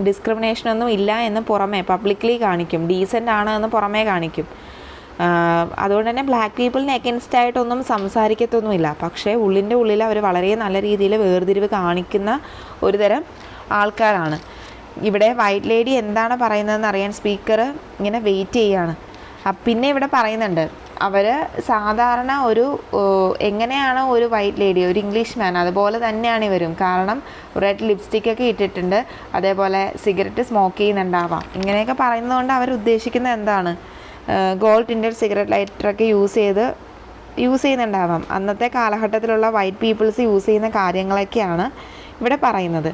ഡിസ്ക്രിമിനേഷനൊന്നും ഇല്ല എന്ന് പുറമേ പബ്ലിക്കലി കാണിക്കും. ഡീസൻ്റ് ആണ് എന്ന് പുറമേ കാണിക്കും. അതുകൊണ്ട് തന്നെ ബ്ലാക്ക് പീപ്പിളിന് എഗൻസ്റ്റ് ആയിട്ടൊന്നും സംസാരിക്കത്തൊന്നുമില്ല. പക്ഷേ ഉള്ളിൽ അവർ വളരെ നല്ല രീതിയിൽ വേർതിരിവ് കാണിക്കുന്ന ഒരു തരം ആൾക്കാരാണ്. ഇവിടെ വൈറ്റ് ലേഡി എന്താണ് പറയുന്നതെന്ന് അറിയാൻ സ്പീക്കർ ഇങ്ങനെ വെയിറ്റ് ചെയ്യുകയാണ്. പിന്നെ ഇവിടെ പറയുന്നുണ്ട് അവർ സാധാരണ എങ്ങനെയാണോ ഒരു വൈറ്റ് ലേഡി, ഒരു ഇംഗ്ലീഷ് മാൻ, അതുപോലെ തന്നെയാണ് ഇവരും. കാരണം റെഡ് ലിപ്സ്റ്റിക്കൊക്കെ ഇട്ടിട്ടുണ്ട്, അതേപോലെ സിഗരറ്റ് സ്മോക്ക് ചെയ്യുന്നുണ്ടാവാം. ഇങ്ങനെയൊക്കെ പറയുന്നതുകൊണ്ട് അവർ ഉദ്ദേശിക്കുന്നത് എന്താണ്, ഗോൾഡ് ടിൻറ്റഡ് സിഗരറ്റ് ലൈറ്ററൊക്കെ യൂസ് ചെയ്യുന്നുണ്ടാവാം. അന്നത്തെ കാലഘട്ടത്തിലുള്ള വൈറ്റ് പീപ്പിൾസ് യൂസ് ചെയ്യുന്ന കാര്യങ്ങളൊക്കെയാണ് ഇവിടെ പറയുന്നത്.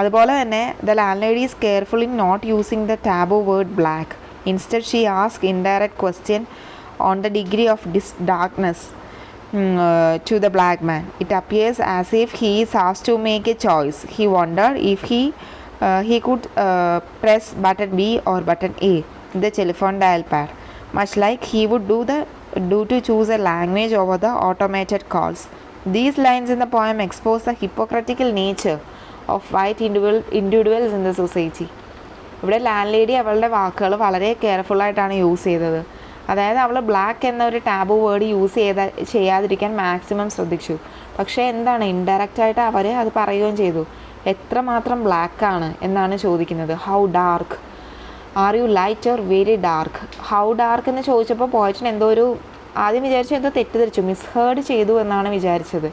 അതുപോലെ തന്നെ the landlady is careful in not using the taboo word black. Instead she ask indirect question on the degree of darkness to the black man. It appears as if he is asked to make a choice. He wondered if he could press button B or button A in the telephone dial pad, much like he would do to choose a language over the automated calls. These lines in the poem expose the hypocritical nature of white individuals in the society. ഇവിടെ land lady അവളുടെ വാക്കുകൾ വളരെ കെയർഫുള്ളായിട്ടാണ് use ചെയ്തത്. അതായത് അവൾ black എന്നൊരു taboo word use ചെയ്യാതിരിക്കാൻ maximum ശ്രദ്ധിച്ചു. പക്ഷേ എന്താണ്, ഇൻഡയറക്റ്റായിട്ട് അവർ അത് പറയുകയും ചെയ്തു. എത്രമാത്രം ബ്ലാക്കാണ് എന്നാണ് ചോദിക്കുന്നത്. How dark, are you light or very dark. How dark എന്ന് ചോദിച്ചപ്പോൾ പോയറ്റിന് ആദ്യം വിചാരിച്ചു എന്തോ തെറ്റിദ്ധരിച്ചു, മിസ്ഹേർഡ് ചെയ്തു എന്നാണ് വിചാരിച്ചത്.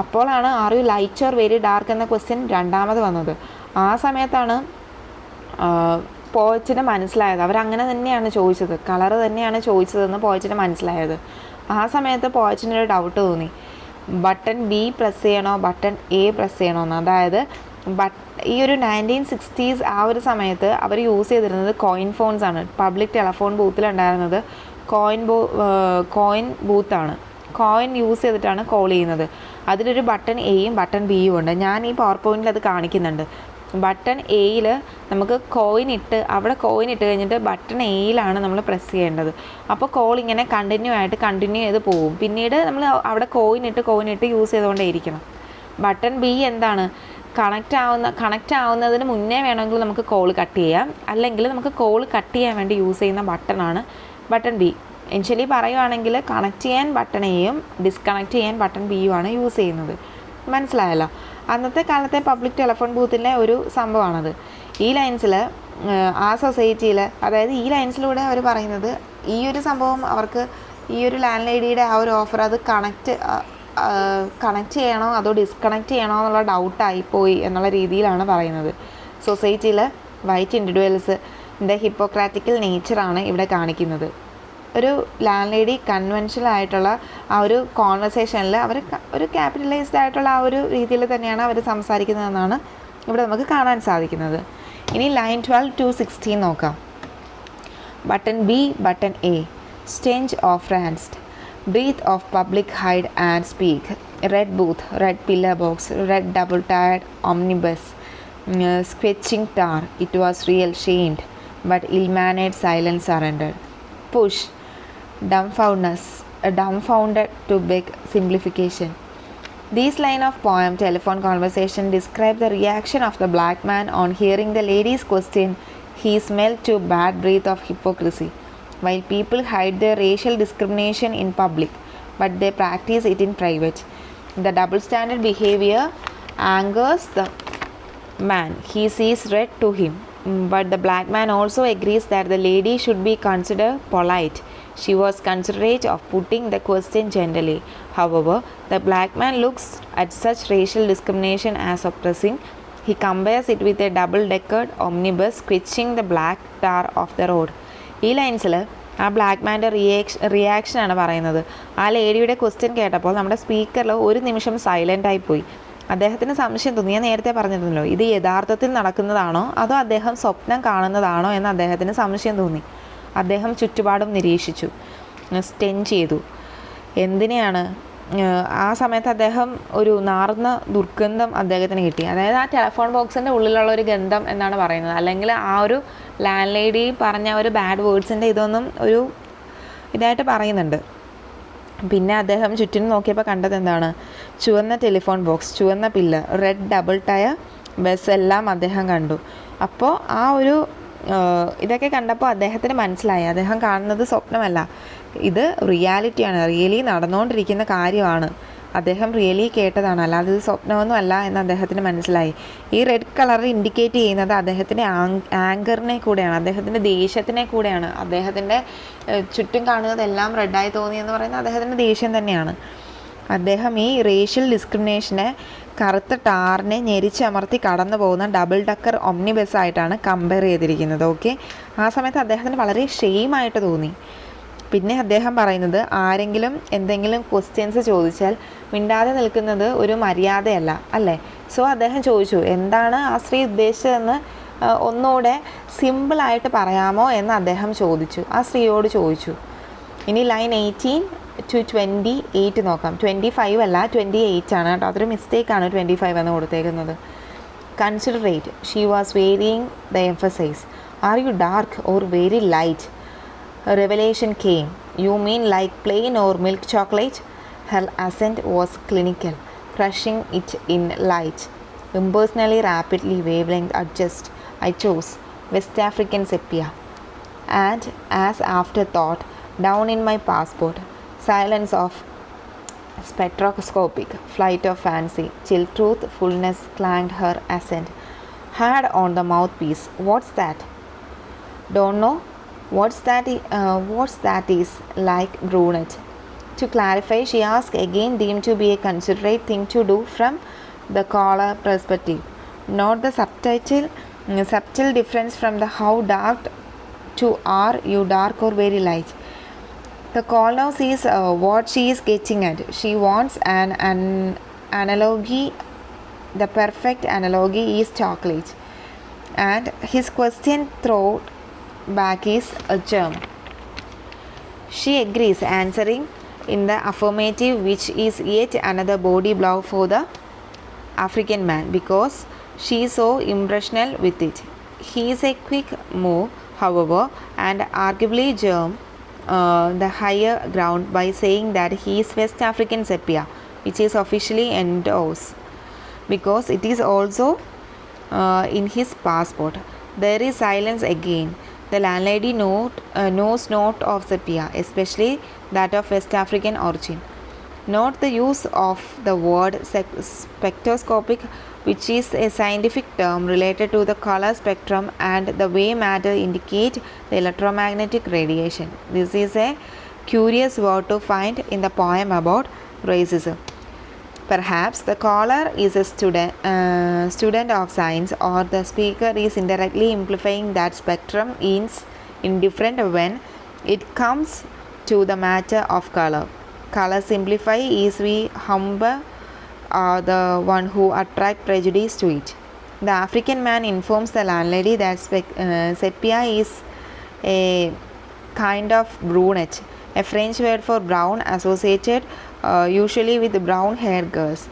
അപ്പോഴാണ് are you light or very dark എന്ന ക്വസ്റ്റ്യൻ രണ്ടാമത് വന്നത്. ആ സമയത്താണ് പോയറ്റിന് മനസ്സിലായത് അവരങ്ങനെ തന്നെയാണ് ചോദിച്ചത്, കളറ് തന്നെയാണ് ചോദിച്ചതെന്ന് പോയറ്റിന് മനസ്സിലായത്. ആ സമയത്ത് പോയറ്റിനൊരു ഡൗട്ട് തോന്നി, ബട്ടൺ ബി പ്രസ് ചെയ്യണോ ബട്ടൺ എ പ്രസ് ചെയ്യണോ എന്ന്. അതായത് ഈ ഒരു 1960s ആ ഒരു സമയത്ത് അവർ യൂസ് ചെയ്തിരുന്നത് കോയിൻ ഫോൺസ് ആണ്. പബ്ലിക് ടെലഫോൺ ബൂത്തിലുണ്ടായിരുന്നത് കോയിൻ ബൂത്താണ്. കോയിൻ യൂസ് ചെയ്തിട്ടാണ് കോൾ ചെയ്യുന്നത്. അതിലൊരു ബട്ടൺ എയും ബട്ടൺ ബിയും ഉണ്ട്. ഞാൻ ഈ പവർ പോയിന്റിൽ അത് കാണിക്കുന്നുണ്ട്. ബട്ടൺ എയിൽ നമുക്ക് കോയിൻ ഇട്ട് കഴിഞ്ഞിട്ട് ബട്ടൺ എയിലാണ് നമ്മൾ പ്രസ് ചെയ്യേണ്ടത്. അപ്പോൾ കോൾ ഇങ്ങനെ കണ്ടിന്യൂ ചെയ്ത് പോകും. പിന്നീട് നമ്മൾ അവിടെ കോയിൻ ഇട്ട് യൂസ് ചെയ്തുകൊണ്ടേ ഇരിക്കണം. ബട്ടൺ ബി എന്താണ്, കണക്റ്റ് ആവുന്നതിന് മുന്നേ വേണമെങ്കിൽ നമുക്ക് കോൾ കട്ട് ചെയ്യാം, അല്ലെങ്കിൽ നമുക്ക് കോൾ കട്ട് ചെയ്യാൻ വേണ്ടി യൂസ് ചെയ്യുന്ന ബട്ടണാണ് ബട്ടൺ ബി. എൻച്വലി പറയുവാണെങ്കിൽ കണക്ട് ചെയ്യാൻ ബട്ടൺ എയും ഡിസ്കണക്ട് ചെയ്യാൻ ബട്ടൺ ബിയുമാണ് യൂസ് ചെയ്യുന്നത്. മനസ്സിലായല്ലോ. അന്നത്തെ കാലത്തെ പബ്ലിക് ടെലഫോൺ ബൂത്തിലെ ഒരു സംഭവമാണത്. ഈ ലൈൻസിൽ ആ സൊസൈറ്റിയിൽ, അതായത് ഈ ലൈൻസിലൂടെ അവർ പറയുന്നത് ഈ ഒരു സംഭവം അവർക്ക് ഈ ഒരു ലാൻഡ് ലേഡിയുടെ ആ ഒരു ഓഫർ അത് കണക്ട് ചെയ്യണോ അതോ ഡിസ്കണക്ട് ചെയ്യണോ എന്നുള്ള ഡൗട്ടായിപ്പോയി എന്നുള്ള രീതിയിലാണ് പറയുന്നത്. സൊസൈറ്റിയിൽ വൈറ്റ് ഇൻഡിവിജ്വൽസിൻ്റെ ഹിപ്പോക്രാറ്റിക്കൽ നേച്ചറാണ് ഇവിടെ കാണിക്കുന്നത്. ഒരു ലാൻഡ് ലേഡി കൺവെൻഷനൽ ആയിട്ടുള്ള ആ ഒരു കോൺവെർസേഷനിൽ അവർ ഒരു ക്യാപിറ്റലൈസ്ഡ് ആയിട്ടുള്ള ആ ഒരു രീതിയിൽ തന്നെയാണ് അവർ സംസാരിക്കുന്നതെന്നാണ് ഇവിടെ നമുക്ക് കാണാൻ സാധിക്കുന്നത്. ഇനി ലൈൻ 12 to 16 നോക്കാം. Button B, button A, stench of rancid, breath of public hide and speak, red booth, red pillar box, red double tired omnibus, sketching tar, it was real shamed, but ill-mannered silence surrendered. Push, dumbfounded to beg simplification. These line of poem telephone conversation describe the reaction of the black man on hearing the lady's question. He smelled too bad breath of hypocrisy. While people hide their racial discrimination in public, but they practice it in private. The double standard behavior angers the man. He sees red to him, but the black man also agrees that the lady should be considered polite. She was considerate of putting the question gently. However, the black man looks at such racial discrimination as oppressing. He compares it with a double-decked omnibus squishing the black tar off the road. ഈ ലൈൻസിൽ ആ black മാൻ്റെ റിയാക്ഷനാണ് പറയുന്നത്. ആ ലേഡിയുടെ question കേട്ടപ്പോൾ നമ്മുടെ സ്പീക്കറിൽ ഒരു നിമിഷം silent ആയിപ്പോയി. അദ്ദേഹത്തിന് സംശയം തോന്നി. ഞാൻ നേരത്തെ പറഞ്ഞിരുന്നല്ലോ, ഇത് യഥാർത്ഥത്തിൽ നടക്കുന്നതാണോ അതോ അദ്ദേഹം സ്വപ്നം കാണുന്നതാണോ എന്ന് അദ്ദേഹത്തിന് സംശയം തോന്നി. അദ്ദേഹം ചുറ്റുപാടും നിരീക്ഷിച്ചു, സ്റ്റെൻ ചെയ്തു. എന്തിനെയാണ്? ആ സമയത്ത് അദ്ദേഹം ഒരു നാർന്ന ദുർഗന്ധം അദ്ദേഹത്തിന് കിട്ടി. അതായത് ആ ടെലഫോൺ ബോക്സിൻ്റെ ഉള്ളിലുള്ള ഒരു ഗന്ധം എന്നാണ് പറയുന്നത്. അല്ലെങ്കിൽ ആ ഒരു ലാൻഡ് ലേഡി പറഞ്ഞ ഒരു ബാഡ് വേർഡ്സിൻ്റെ ഇതൊന്നും ഒരു ഇതായിട്ട് പറയുന്നുണ്ട്. പിന്നെ അദ്ദേഹം ചുറ്റിനും നോക്കിയപ്പോൾ കണ്ടത് എന്താണ്? ചുവന്ന ടെലിഫോൺ ബോക്സ്, ചുവന്ന pillar, red double tier bus എല്ലാം അദ്ദേഹം കണ്ടു. അപ്പോൾ ആ ഒരു ഇതൊക്കെ കണ്ടപ്പോൾ അദ്ദേഹത്തിന് മനസ്സിലായി അദ്ദേഹം കാണുന്നത് സ്വപ്നമല്ല, ഇത് റിയാലിറ്റിയാണ്, റിയലി നടന്നുകൊണ്ടിരിക്കുന്ന കാര്യമാണ്. അദ്ദേഹം റിയലി കേട്ടതാണ്, അല്ലാതെ ഇത് സ്വപ്നമൊന്നും അല്ല എന്ന് അദ്ദേഹത്തിന് മനസ്സിലായി. ഈ റെഡ് കളർ ഇൻഡിക്കേറ്റ് ചെയ്യുന്നത് അദ്ദേഹത്തിൻ്റെ ആങ്കറിനെ കൂടെയാണ്, അദ്ദേഹത്തിൻ്റെ ദേഷ്യത്തിനെ കൂടെയാണ്. അദ്ദേഹത്തിൻ്റെ ചുറ്റും കാണുന്നതെല്ലാം റെഡായി തോന്നി എന്ന് പറയുന്നത് അദ്ദേഹത്തിൻ്റെ ദേഷ്യം തന്നെയാണ്. അദ്ദേഹം ഈ റേഷ്യൽ ഡിസ്ക്രിമിനേഷനെ കറുത്ത ടാറിനെ ഞെരിച്ചമർത്തി കടന്നു പോകുന്ന ഡബിൾ ഡക്കർ ഒമ്നി ബസ്സായിട്ടാണ് കമ്പയർ ചെയ്തിരിക്കുന്നത്. ഓക്കെ, ആ സമയത്ത് അദ്ദേഹത്തിന് വളരെ ഷെയിമായിട്ട് തോന്നി. പിന്നെ അദ്ദേഹം പറയുന്നത്, ആരെങ്കിലും എന്തെങ്കിലും ക്വസ്റ്റ്യൻസ് ചോദിച്ചാൽ മിണ്ടാതെ നിൽക്കുന്നത് ഒരു മര്യാദയല്ല അല്ലേ. സോ അദ്ദേഹം ചോദിച്ചു, എന്താണ് ആ സ്ത്രീ ഉദ്ദേശിച്ചതെന്ന് ഒന്നുകൂടെ സിമ്പിളായിട്ട് പറയാമോ എന്ന് അദ്ദേഹം ചോദിച്ചു, ആ സ്ത്രീയോട് ചോദിച്ചു. ഇനി ലൈൻ 18 to 28 നോക്കാം. 25 അല്ല 28 ആണ് കേട്ടോ, അതൊരു മിസ്റ്റേക്കാണ് 25 എന്ന് കൊടുത്തേക്കുന്നത്. Considerate, she was varying the emphasise. Are you dark or very light? Revelation came. You mean like plain or milk chocolate? Her accent was clinical, crushing it in light. Impersonally, rapidly, wavelength adjust. I chose West African sepia. And as afterthought, down in my passport, silence of spectroscopic flight of fancy, chill truth, fullness clanged her accent. Had on the mouthpiece. What's that? Don't know. What's that is like brunette. To clarify, she asked again, deemed to be a considerate thing to do from the caller perspective, not the subtle difference from the how dark to are you dark or very light. The call now sees what she is getting at. She wants an analogy. The perfect analogy is chocolate, and his question thrown back is a germ. She agrees, answering in the affirmative, which is yet another body blow for the African man because she is so impressional with it. He is a quick move, however, and arguably germ the higher ground by saying that he is West African sepia, which is officially endorsed because it is also in his passport. There is silence again. The landlady knows not of sepia, especially that of West African origin. Note the use of the word spectroscopic, which is a scientific term related to the color spectrum and the way matter indicate the electromagnetic radiation. This is a curious word to find in the poem about racism. Perhaps the caller is a student of science, or the speaker is indirectly implying that spectrum is indifferent when it comes to the matter of color. Color simplify is we humble the one who attract prejudice to it. The African man informs the landlady that sepia is a kind of brunette, a French word for brown associated usually with brown haired girls.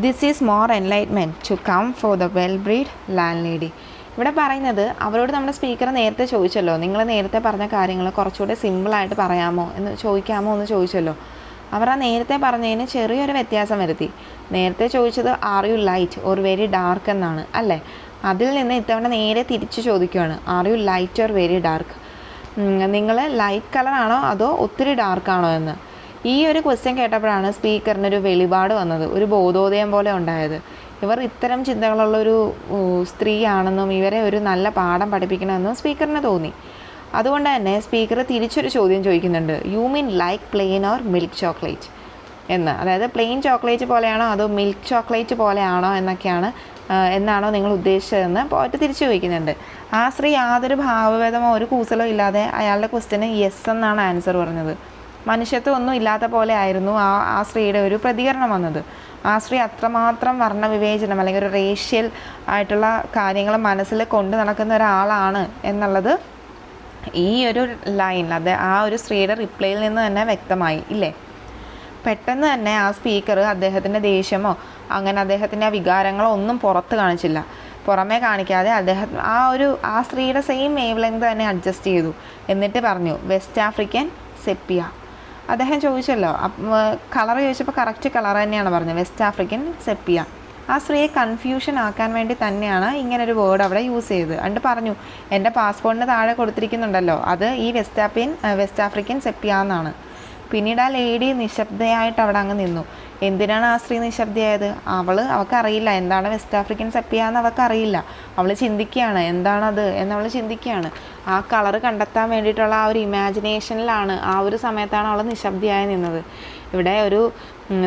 This is more enlightenment to come for the well-bred landlady. ഇവിടെ പറയുന്നത് അവരോട് നമ്മുടെ speaker നേരത്തെ ചോദിച്ചല്ലോ, നിങ്ങൾ നേരത്തെ പറഞ്ഞ കാര്യങ്ങൾ കുറച്ചുകൂടെ സിമ്പിളായിട്ട് പറയാമോ എന്ന് ചോദിക്കാമോ എന്ന് ചോദിച്ചല്ലോ. അവർ ആ നേരത്തെ പറഞ്ഞതിന് ചെറിയൊരു വ്യത്യാസം വരുത്തി. നേരത്തെ ചോദിച്ചത് are you light or very dark എന്നാണ് അല്ലേ. അതിൽ നിന്ന് ഇത്തവണ നേരെ തിരിച്ച് ചോദിക്കുകയാണ്, are you light or very dark, നിങ്ങൾ ലൈറ്റ് കളറാണോ അതോ ഒത്തിരി ഡാർക്കാണോ എന്ന്. ഈ ഒരു ക്വസ്റ്റ്യൻ കേട്ടപ്പോഴാണ് സ്പീക്കറിനൊരു വെളിപാട് വന്നത്, ഒരു ബോധോദയം പോലെ ഉണ്ടായത്. ഇവർ ഇത്തരം ചിന്തകളുള്ളൊരു സ്ത്രീയാണെന്നും ഇവരെ ഒരു നല്ല പാഠം പഠിപ്പിക്കണമെന്നും സ്പീക്കറിന് തോന്നി. അതുകൊണ്ട് തന്നെ സ്പീക്കർ തിരിച്ചൊരു ചോദ്യം ചോദിക്കുന്നുണ്ട്, you mean like plain or milk chocolate എന്ന്. അതായത് പ്ലെയിൻ ചോക്ലേറ്റ് പോലെയാണോ അതോ മിൽക്ക് ചോക്ലേറ്റ് പോലെയാണോ എന്നാണോ നിങ്ങൾ ഉദ്ദേശിച്ചതെന്ന് പോയിട്ട് തിരിച്ചു ചോദിക്കുന്നുണ്ട്. ആ സ്ത്രീ യാതൊരു ഭാവഭേദമോ ഒരു കൂസലോ ഇല്ലാതെ അയാളുടെ ക്വസ്റ്റ്യന് യെസ് എന്നാണ് ആൻസർ പറഞ്ഞത്. മനുഷ്യത്വം ഒന്നും ഇല്ലാത്ത പോലെ ആയിരുന്നു ആ സ്ത്രീയുടെ ഒരു പ്രതികരണം വന്നത്. ആ സ്ത്രീ അത്രമാത്രം വർണ്ണവിവേചനം അല്ലെങ്കിൽ ഒരു റേഷ്യൽ ആയിട്ടുള്ള കാര്യങ്ങൾ മനസ്സിൽ കൊണ്ട് നടക്കുന്ന ഒരാളാണ് എന്നുള്ളത് ഈ ഒരു ലൈൻ ആ ഒരു സ്ത്രീയുടെ റിപ്ലൈയിൽ നിന്ന് തന്നെ വ്യക്തമായി ഇല്ലേ. പെട്ടെന്ന് തന്നെ ആ സ്പീക്കർ അദ്ദേഹത്തിൻ്റെ ദേഷ്യമോ അങ്ങനെ അദ്ദേഹത്തിൻ്റെ വികാരങ്ങളോ ഒന്നും പുറമേ കാണിക്കാതെ ആ സ്ത്രീയുടെ സെയിം വേവ് ലെങ്ത് തന്നെ അഡ്ജസ്റ്റ് ചെയ്തു. എന്നിട്ട് പറഞ്ഞു, വെസ്റ്റ് ആഫ്രിക്കൻ സെപ്പിയ. അദ്ദേഹം ചോദിച്ചല്ലോ, കളർ ചോദിച്ചപ്പോൾ കറക്റ്റ് കളർ തന്നെയാണ് പറഞ്ഞത്, വെസ്റ്റ് ആഫ്രിക്കൻ സെപ്പിയ. ആ സ്ത്രീയെ കൺഫ്യൂഷൻ ആക്കാൻ വേണ്ടി തന്നെയാണ് ഇങ്ങനൊരു വേർഡ് അവിടെ യൂസ് ചെയ്തത്. എന്നിട്ട് പറഞ്ഞു, എൻ്റെ പാസ്പോർട്ടിന് താഴെ കൊടുത്തിരിക്കുന്നുണ്ടല്ലോ അത് ഈ വെസ്റ്റ് ആഫ്രിക്കൻ സെപ്പിയ എന്നാണ്. പിന്നീട് ആ ലേഡി നിശബ്ദയായിട്ട് അവിടെ അങ്ങ് നിന്നു. എന്തിനാണ് ആ സ്ത്രീ നിശബ്ദയായത്? അവൾക്കറിയില്ല എന്താണ് വെസ്റ്റ് ആഫ്രിക്കൻ സെപ്പിയ എന്ന് അവൾക്കറിയില്ല. അവൾ ചിന്തിക്കുകയാണ് എന്താണത് എന്നവൾ ചിന്തിക്കുകയാണ്. ആ കളർ കണ്ടെത്താൻ വേണ്ടിയിട്ടുള്ള ആ ഒരു ഇമാജിനേഷനിലാണ്, ആ ഒരു സമയത്താണ് അവൾ നിശബ്ദയായി നിന്നത്. ഇവിടെ ഒരു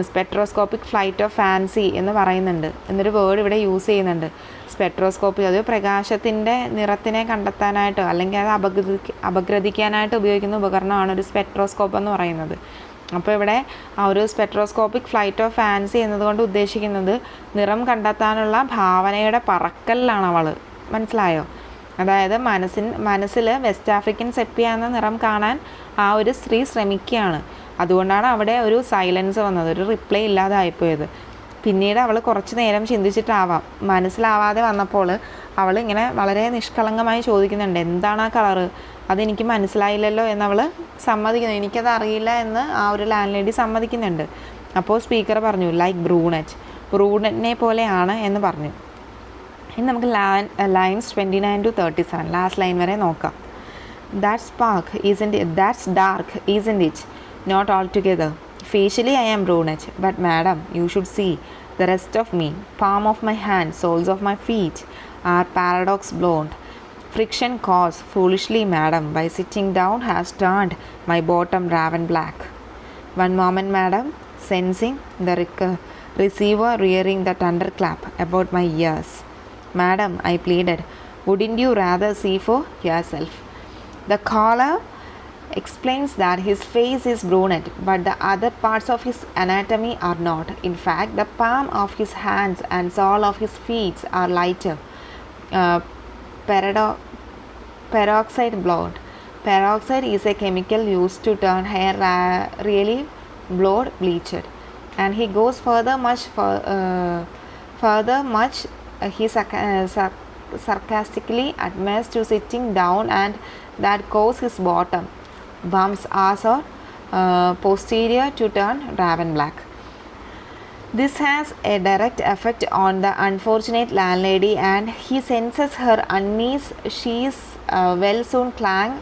സ്പെക്ട്രോസ്കോപ്പിക് ഫ്ലൈറ്റ് ഓഫ് ഫാൻസി എന്ന് പറയുന്നുണ്ട്, എന്നൊരു വേർഡ് ഇവിടെ യൂസ് ചെയ്യുന്നുണ്ട്. സ്പെക്ട്രോസ്കോപ്പി അത് പ്രകാശത്തിൻ്റെ നിറത്തിനെ കണ്ടെത്താനായിട്ടോ അല്ലെങ്കിൽ അത് അപഗ്രഥിക്കാനായിട്ട് ഉപയോഗിക്കുന്ന ഉപകരണമാണ് ഒരു സ്പെക്ട്രോസ്കോപ്പ് എന്ന് പറയുന്നത്. അപ്പോൾ ഇവിടെ ആ ഒരു സ്പെക്ട്രോസ്കോപ്പിക് ഫ്ലൈറ്റ് ഓഫ് ഫാൻസി എന്നതുകൊണ്ട് ഉദ്ദേശിക്കുന്നത് നിറം കണ്ടെത്താനുള്ള ഭാവനയുടെ പറക്കലിലാണ് അവൾ. മനസ്സിലായോ? അതായത് മനസ്സിൽ വെസ്റ്റ് ആഫ്രിക്കൻ സെപ്പിയ എന്ന നിറം കാണാൻ ആ ഒരു സ്ത്രീ ശ്രമിക്കുകയാണ്. അതുകൊണ്ടാണ് അവിടെ ഒരു സൈലൻസ് വന്നത്, ഒരു റിപ്ലൈ ഇല്ലാതായിപ്പോയത്. പിന്നീട് അവൾ കുറച്ച് നേരം ചിന്തിച്ചിട്ടാവാം, മനസ്സിലാവാതെ വന്നപ്പോൾ അവൾ ഇങ്ങനെ വളരെ നിഷ്കളങ്കമായി ചോദിക്കുന്നുണ്ട്, എന്താണ് ആ കളറ്, അതെനിക്ക് മനസ്സിലായില്ലല്ലോ എന്നവൾ സമ്മതിക്കുന്നു. എനിക്കത് അറിയില്ല എന്ന് ആ ഒരു ലാൻഡ് ലേഡി സമ്മതിക്കുന്നുണ്ട്. അപ്പോൾ സ്പീക്കർ പറഞ്ഞു, ലൈക്ക് ബ്രൂണറ്റിനെ പോലെയാണ് എന്ന് പറഞ്ഞു. ഇനി നമുക്ക് ലൈൻസ് 29 to 37 ലാസ്റ്റ് ലൈൻ വരെ നോക്കാം. That's dark, isn't it? Not altogether. Facially I am brunette, but madam, you should see the rest of me. Palm of my hand, soles of my feet are paradox blonde. Friction caused foolishly, madam, by sitting down has turned my bottom raven black. One moment, madam, sensing the receiver rearing the thunderclap about my ears. Madam, I pleaded, wouldn't you rather see for yourself? The caller explains that his face is brunette, but the other parts of his anatomy are not. In fact, the palm of his hands and sole of his feet are lighter, peroxide blonde. Peroxide is a chemical used to turn hair really blood bleached. And he goes further much he sarcastically admits to sitting down, and that causes his bottom bumps ass or posterior to turn raven black. This has a direct effect on the unfortunate landlady, and he senses her unease. She is will soon clang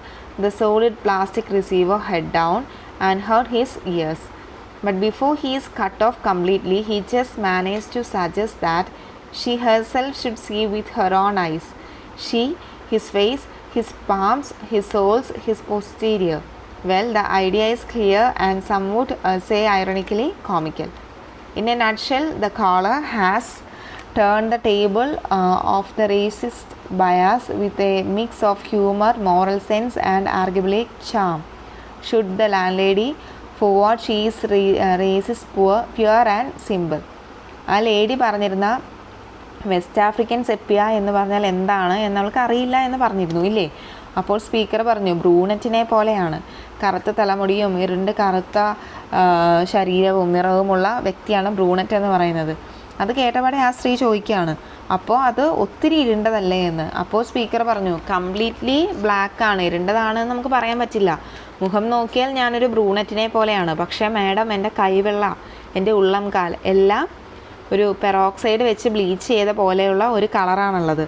the solid plastic receiver head down and hurt his ears. But before he is cut off completely, he just managed to suggest that she herself should see with her own eyes. She, his face, his palms, his soles, his posterior. Well, the idea is clear and some would say ironically comical. In a nutshell, the caller has turned the table of the racist bias with a mix of humor, moral sense and arguably charm. Should the landlady for what she's racist pure and simple. ആ lady പറഞ്ഞിരുന്ന West African sepia എന്ന് പറഞ്ഞാൽ എന്താണ് എന്നവൾക്ക് അറിയില്ല എന്ന് പറഞ്ഞിരുന്നു ഇല്ലേ? അപ്പോൾ സ്പീക്കർ പറഞ്ഞു ബ്രൂണറ്റിനെ പോലെയാണ്, കറുത്ത തലമുടിയും ഇരുണ്ട് കറുത്ത ശരീരവും നിറവുമുള്ള വ്യക്തിയാണ് ബ്രൂണറ്റ് എന്ന് പറയുന്നത്. അത് കേട്ടപാടെ ആ സ്ത്രീ ചോദിക്കുകയാണ്, അപ്പോൾ അത് ഒത്തിരി ഇരുണ്ടതല്ലേ എന്ന്. അപ്പോൾ സ്പീക്കർ പറഞ്ഞു കംപ്ലീറ്റ്ലി ബ്ലാക്ക് ആണ്, ഇരുണ്ടതാണ് എന്ന് നമുക്ക് പറയാൻ പറ്റില്ല. മുഖം നോക്കിയാൽ ഞാനൊരു ബ്രൂണറ്റിനെ പോലെയാണ്, പക്ഷേ മാഡം എൻ്റെ കൈവെള്ള, എൻ്റെ ഉള്ളം കാൽ എല്ലാം ഒരു പെറോക്സൈഡ് വെച്ച് ബ്ലീച്ച് ചെയ്ത പോലെയുള്ള ഒരു കളറാണുള്ളത്.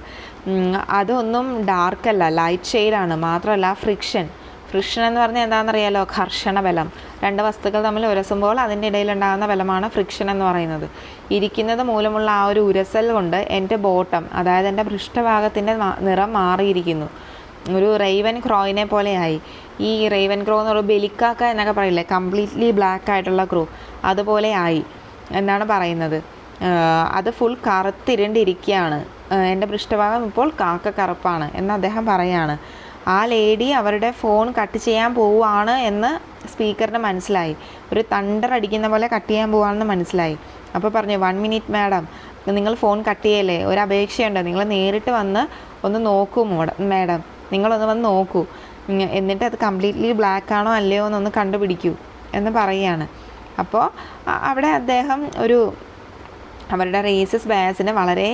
അതൊന്നും ഡാർക്കല്ല, ലൈറ്റ് ഷെയ്ഡാണ്. മാത്രമല്ല ഫ്രിക്ഷൻ എന്ന് പറഞ്ഞാൽ എന്താണെന്നറിയാലോ? ഘർഷണ ബലം. രണ്ട് വസ്തുക്കൾ തമ്മിൽ ഉരസുമ്പോൾ അതിൻ്റെ ഇടയിലുണ്ടാകുന്ന ബലമാണ് ഫ്രിക്ഷൻ എന്ന് പറയുന്നത്. ഇരിക്കുന്നത് മൂലമുള്ള ആ ഒരു ഉരസൽ കൊണ്ട് എൻ്റെ ബോട്ടം, അതായത് എൻ്റെ പൃഷ്ഠഭാഗത്തിൻ്റെ നിറം മാറിയിരിക്കുന്നു. ഒരു റേവൻ ക്രോയിനെ പോലെയായി. ഈ റേവൻ ക്രോ എന്ന് പറയുമ്പോൾ ബെലിക്കാക്ക എന്നൊക്കെ പറയില്ലേ, കംപ്ലീറ്റ്ലി ബ്ലാക്ക് ആയിട്ടുള്ള ക്രോ, അതുപോലെ ആയി എന്നാണ് പറയുന്നത്. അത് ഫുൾ കറുത്തിരണ്ടിരിക്കുകയാണ്, എൻ്റെ പൃഷ്ഠഭാഗം ഇപ്പോൾ കാക്ക കറുപ്പാണ് എന്ന് അദ്ദേഹം പറയാണ്. ആ ലേഡി അവരുടെ ഫോൺ കട്ട് ചെയ്യാൻ പോവുകയാണ് എന്ന് സ്പീക്കറിന് മനസ്സിലായി. ഒരു തണ്ടർ അടിക്കുന്ന പോലെ കട്ട് ചെയ്യാൻ പോവുകയാണെന്ന് മനസ്സിലായി. അപ്പോൾ പറഞ്ഞു 1 മിനിറ്റ് മാഡം, നിങ്ങൾ ഫോൺ കട്ട് ചെയ്യല്ലേ, ഒരു അപേക്ഷയുണ്ട്, നിങ്ങൾ നേരിട്ട് വന്ന് ഒന്ന് നോക്കൂ മാഡം, നിങ്ങളൊന്ന് വന്ന് നോക്കൂ, എന്നിട്ട് അത് കംപ്ലീറ്റ്ലി ബ്ലാക്ക് ആണോ അല്ലയോ എന്നൊന്ന് കണ്ടുപിടിക്കൂ എന്ന് പറയുകയാണ്. അപ്പോൾ അവിടെ അദ്ദേഹം അവരുടെ റേസിസ് ബയസിന് വളരെ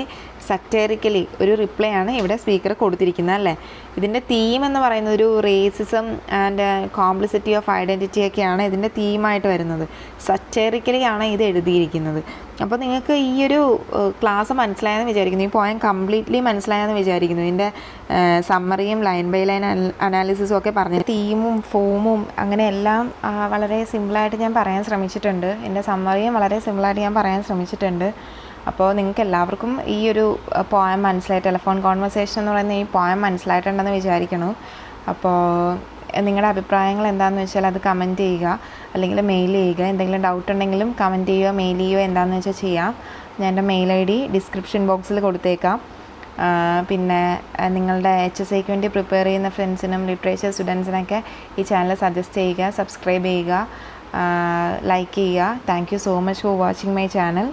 സറ്ററിക്കലി ഒരു റിപ്ലൈ ആണ് ഇവിടെ സ്പീക്കർ കൊടുത്തിരിക്കുന്നത് അല്ലേ. ഇതിൻ്റെ തീം എന്ന് പറയുന്നത് ഒരു racism and complicity of identity ഒക്കെയാണ് ഇതിൻ്റെ തീമായിട്ട് വരുന്നത്. സറ്ററിക്കലി ആണ് ഇത് എഴുതിയിരിക്കുന്നത്. അപ്പോൾ നിങ്ങൾക്ക് ഈ ഒരു ക്ലാസ് മനസ്സിലായെന്ന് വിചാരിക്കുന്നു, ഈ പോയിന്റ് കംപ്ലീറ്റ്ലി മനസ്സിലായെന്ന് വിചാരിക്കുന്നു. ഇതിൻ്റെ സമ്മറിയും ലൈൻ ബൈ ലൈൻ അനാലിസിസും ഒക്കെ പറഞ്ഞു, തീമും ഫോമും അങ്ങനെ എല്ലാം വളരെ സിമ്പിളായിട്ട് ഞാൻ പറയാൻ ശ്രമിച്ചിട്ടുണ്ട്. എൻ്റെ സമ്മറിയും വളരെ സിമ്പിളായിട്ട് ഞാൻ പറയാൻ ശ്രമിച്ചിട്ടുണ്ട്. അപ്പോൾ നിങ്ങൾക്ക് എല്ലാവർക്കും ഈ ഒരു പോയം മനസ്സിലായി, ടെലിഫോൺ കോൺവെർസേഷൻ എന്ന് പറയുന്ന ഈ പോയം മനസ്സിലായിട്ടുണ്ടെന്ന് വിചാരിക്കുന്നു. അപ്പോൾ നിങ്ങളുടെ അഭിപ്രായങ്ങൾ എന്താണെന്ന് വെച്ചാൽ അത് കമൻറ്റ് ചെയ്യുക, അല്ലെങ്കിൽ മെയിൽ ചെയ്യുക. എന്തെങ്കിലും ഡൗട്ട് ഉണ്ടെങ്കിലും കമൻറ്റ് ചെയ്യുകയോ മെയിൽ ചെയ്യുകയോ എന്താണെന്ന് വെച്ചാൽ ചെയ്യാം. ഞാൻ എൻ്റെ മെയിൽ ID ഡിസ്ക്രിപ്ഷൻ ബോക്സിൽ കൊടുത്തേക്കാം. പിന്നെ നിങ്ങളുടെ HSIക്ക് വേണ്ടി പ്രിപ്പയർ ചെയ്യുന്ന ഫ്രണ്ട്സിനും ലിറ്ററേച്ചർ സ്റ്റുഡൻസിനൊക്കെ ഈ ചാനൽ സജസ്റ്റ് ചെയ്യുക, സബ്സ്ക്രൈബ് ചെയ്യുക, ലൈക്ക് ചെയ്യുക. Thank you so much for watching my channel.